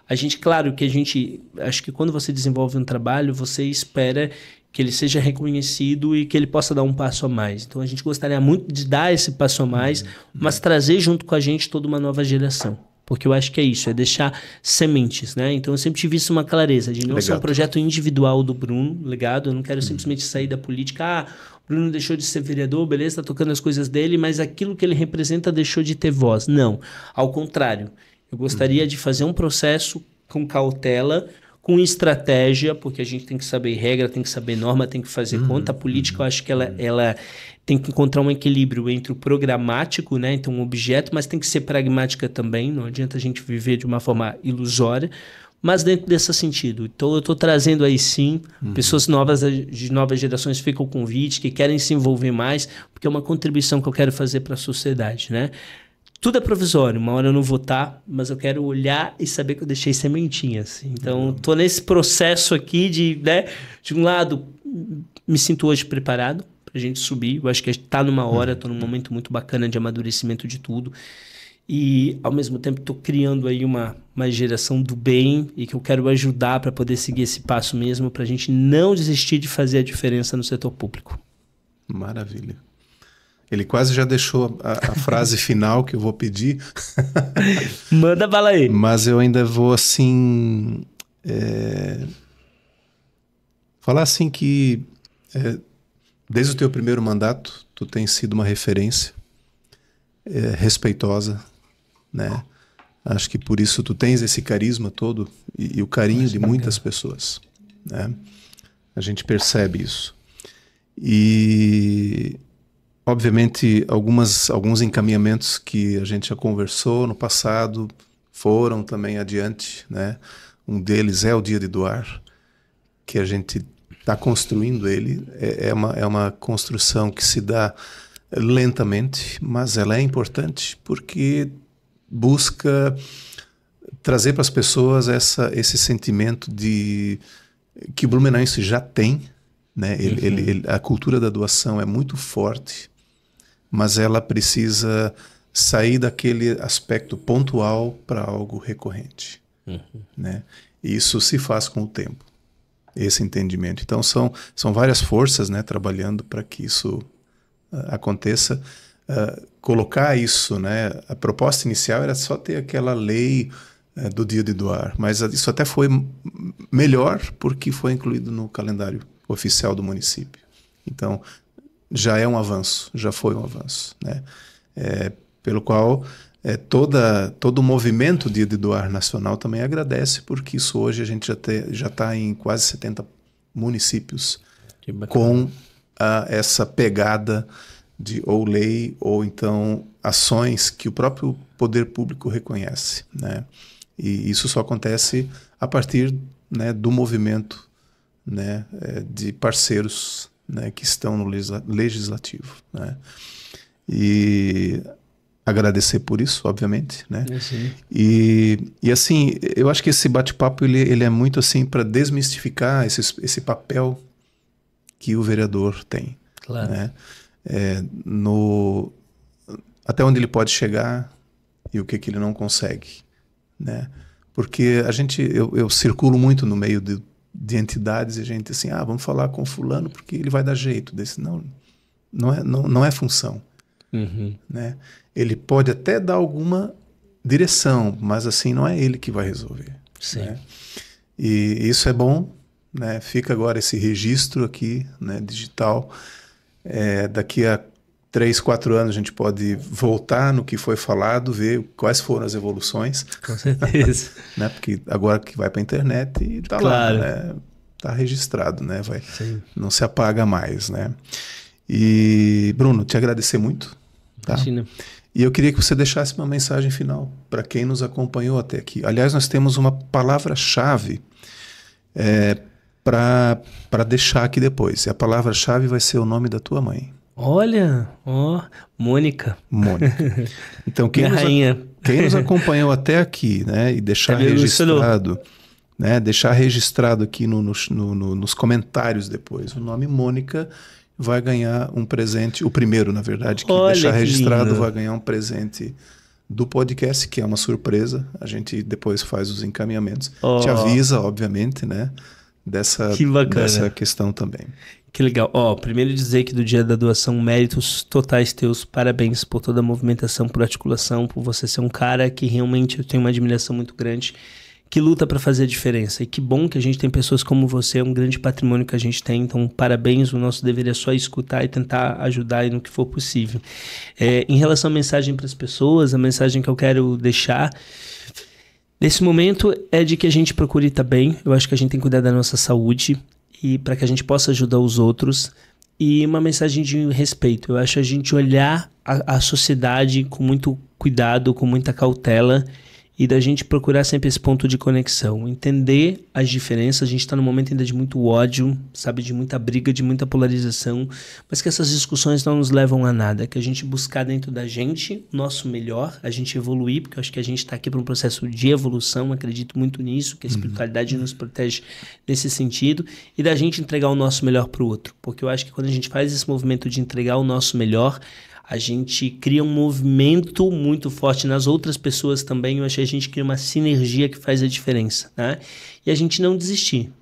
Acho que quando você desenvolve um trabalho, você espera que ele seja reconhecido e que ele possa dar um passo a mais. Então a gente gostaria muito de dar esse passo a mais, mas trazer junto com a gente toda uma nova geração. Porque eu acho que é isso, é deixar sementes, né? Então eu sempre tive isso uma clareza, de não ser um projeto individual do Bruno, legado. Eu não quero simplesmente sair da política, o Bruno deixou de ser vereador, beleza, tá tocando as coisas dele, mas aquilo que ele representa deixou de ter voz. Não, ao contrário. Eu gostaria de fazer um processo com cautela, com estratégia, porque a gente tem que saber regra, tem que saber norma, tem que fazer conta. A política, eu acho que ela tem que encontrar um equilíbrio entre o programático, né? Então, um objeto, mas tem que ser pragmática também. Não adianta a gente viver de uma forma ilusória, mas dentro desse sentido. Então, eu estou trazendo aí sim pessoas novas, de novas gerações, fica o convite, que querem se envolver mais, porque é uma contribuição que eu quero fazer para a sociedade, né? Tudo é provisório, uma hora eu não vou estar, mas eu quero olhar e saber que eu deixei sementinhas. Então, estou nesse processo aqui de um lado, me sinto hoje preparado para a gente subir. Eu acho que está numa hora, estou num momento muito bacana de amadurecimento de tudo. E, ao mesmo tempo, estou criando aí uma geração do bem e que eu quero ajudar para poder seguir esse passo mesmo, para a gente não desistir de fazer a diferença no setor público. Maravilha. Ele quase já deixou a frase final que eu vou pedir. Manda bala aí. Mas eu ainda vou, assim... falar assim que... desde o teu primeiro mandato, tu tens sido uma referência respeitosa, né? Acho que por isso tu tens esse carisma todo e o carinho de muitas pessoas, né? A gente percebe isso. E... obviamente, alguns encaminhamentos que a gente já conversou no passado foram também adiante, né? Um deles é o Dia de Doar, que a gente está construindo ele. É uma construção que se dá lentamente, mas ela é importante porque busca trazer para as pessoas esse sentimento de que o blumenauense já tem, né? A cultura da doação é muito forte, mas ela precisa sair daquele aspecto pontual para algo recorrente, né? E isso se faz com o tempo, esse entendimento. Então são várias forças, né, trabalhando para que isso aconteça. colocar isso, né? A proposta inicial era só ter aquela lei do dia de doar, mas isso até foi melhor porque foi incluído no calendário oficial do município. Então, já é um avanço, já foi um avanço, né? Pelo qual todo o movimento Dia de Doar Nacional também agradece, porque isso hoje a gente já está em quase 70 municípios com essa pegada de ou lei ou então ações que o próprio poder público reconhece, né? E isso só acontece a partir, né, do movimento, né, de parceiros, né, que estão no legislativo, né? E agradecer por isso, obviamente, né? E assim, eu acho que esse bate-papo ele é muito assim para desmistificar esse papel que o vereador tem, claro, né? Até onde ele pode chegar e o que ele não consegue, né? Porque eu circulo muito no meio de entidades e a gente assim, vamos falar com fulano porque ele vai dar jeito desse. Não é função, né? Ele pode até dar alguma direção, mas assim não é ele que vai resolver. Sim. Né? E isso é bom, né? Fica agora esse registro aqui, né, digital. Daqui a 3, 4 anos a gente pode voltar no que foi falado, ver quais foram as evoluções. Com certeza. Né? Porque agora que vai para a internet e está claro. lá, né? Está registrado, né? Não se apaga mais, né? E Bruno, te agradecer muito. Tá? Imagina. E eu queria que você deixasse uma mensagem final para quem nos acompanhou até aqui. Aliás, nós temos uma palavra-chave para deixar aqui depois. E a palavra-chave vai ser o nome da tua mãe. Olha, Mônica. Mônica. Então, quem nos acompanhou até aqui, né, e deixar registrado, né, deixar registrado aqui nos comentários depois, o nome Mônica vai ganhar um presente, o primeiro, na verdade, que deixar registrado vai ganhar um presente do podcast, que é uma surpresa. A gente depois faz os encaminhamentos. Te avisa, obviamente, né, dessa questão também. Que legal. Primeiro dizer que do dia da doação, méritos totais teus, parabéns por toda a movimentação, por articulação, por você ser um cara que realmente eu tenho uma admiração muito grande, que luta para fazer a diferença. E que bom que a gente tem pessoas como você, é um grande patrimônio que a gente tem. Então, parabéns, o nosso dever é só escutar e tentar ajudar no que for possível. Em relação à mensagem para as pessoas, a mensagem que eu quero deixar nesse momento é de que a gente procure estar bem. Eu acho que a gente tem que cuidar da nossa saúde e para que a gente possa ajudar os outros. E uma mensagem de respeito. Eu acho a gente olhar a sociedade com muito cuidado, com muita cautela, e da gente procurar sempre esse ponto de conexão, entender as diferenças. A gente está num momento ainda de muito ódio, sabe, de muita briga, de muita polarização, mas que essas discussões não nos levam a nada, que a gente buscar dentro da gente o nosso melhor, a gente evoluir, porque eu acho que a gente está aqui para um processo de evolução, acredito muito nisso, que a espiritualidade nos protege nesse sentido, e da gente entregar o nosso melhor para o outro, porque eu acho que quando a gente faz esse movimento de entregar o nosso melhor, a gente cria um movimento muito forte nas outras pessoas também. Eu acho que a gente cria uma sinergia que faz a diferença, né? E a gente não desistir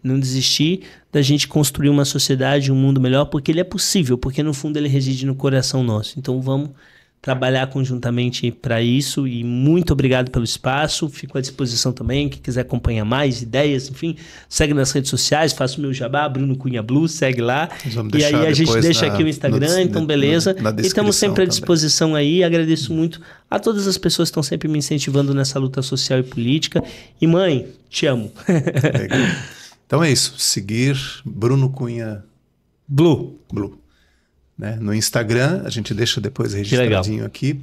da gente construir uma sociedade, um mundo melhor, porque ele é possível, porque no fundo ele reside no coração nosso. Então vamos trabalhar conjuntamente para isso, e muito obrigado pelo espaço, fico à disposição também, quem quiser acompanhar mais ideias, enfim, segue nas redes sociais, faço o meu jabá, Bruno Cunha Blue, segue lá, e aí a gente deixa aqui o Instagram, então beleza, e estamos sempre à disposição também. Aí, agradeço muito a todas as pessoas que estão sempre me incentivando nessa luta social e política, e mãe, te amo. Legal. Então é isso, seguir Bruno Cunha Blue. Né? No Instagram, a gente deixa depois registradinho aqui.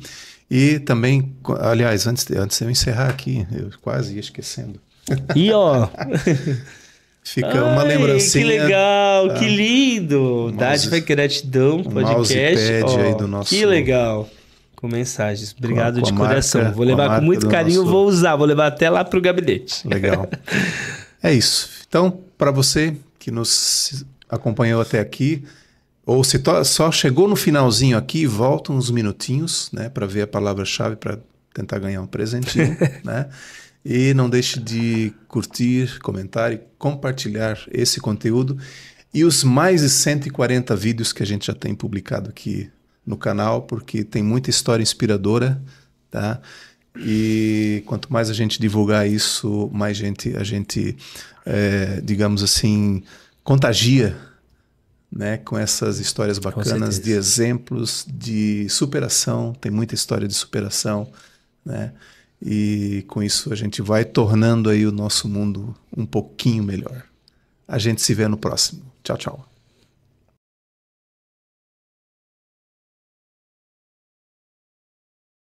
E também, aliás, antes de eu encerrar aqui, eu quase ia esquecendo. E ó, fica uma lembrancinha. Que legal, que lindo. Dádiva e Gratidão, podcast. Aí do nosso... Que legal. Com mensagens. Obrigado de coração. Vou levar com muito carinho, vou levar até lá pro gabinete. Legal. É isso. Então, para você que nos acompanhou até aqui, ou se só chegou no finalzinho aqui, volta uns minutinhos, né, para ver a palavra-chave, para tentar ganhar um presentinho, né? E não deixe de curtir, comentar e compartilhar esse conteúdo e os mais de 140 vídeos que a gente já tem publicado aqui no canal, porque tem muita história inspiradora, tá? E quanto mais a gente divulgar isso, mais a gente digamos assim, contagia, né, com essas histórias bacanas de exemplos de superação. Tem muita história de superação, né? E com isso a gente vai tornando aí o nosso mundo um pouquinho melhor. A gente se vê no próximo. Tchau, tchau.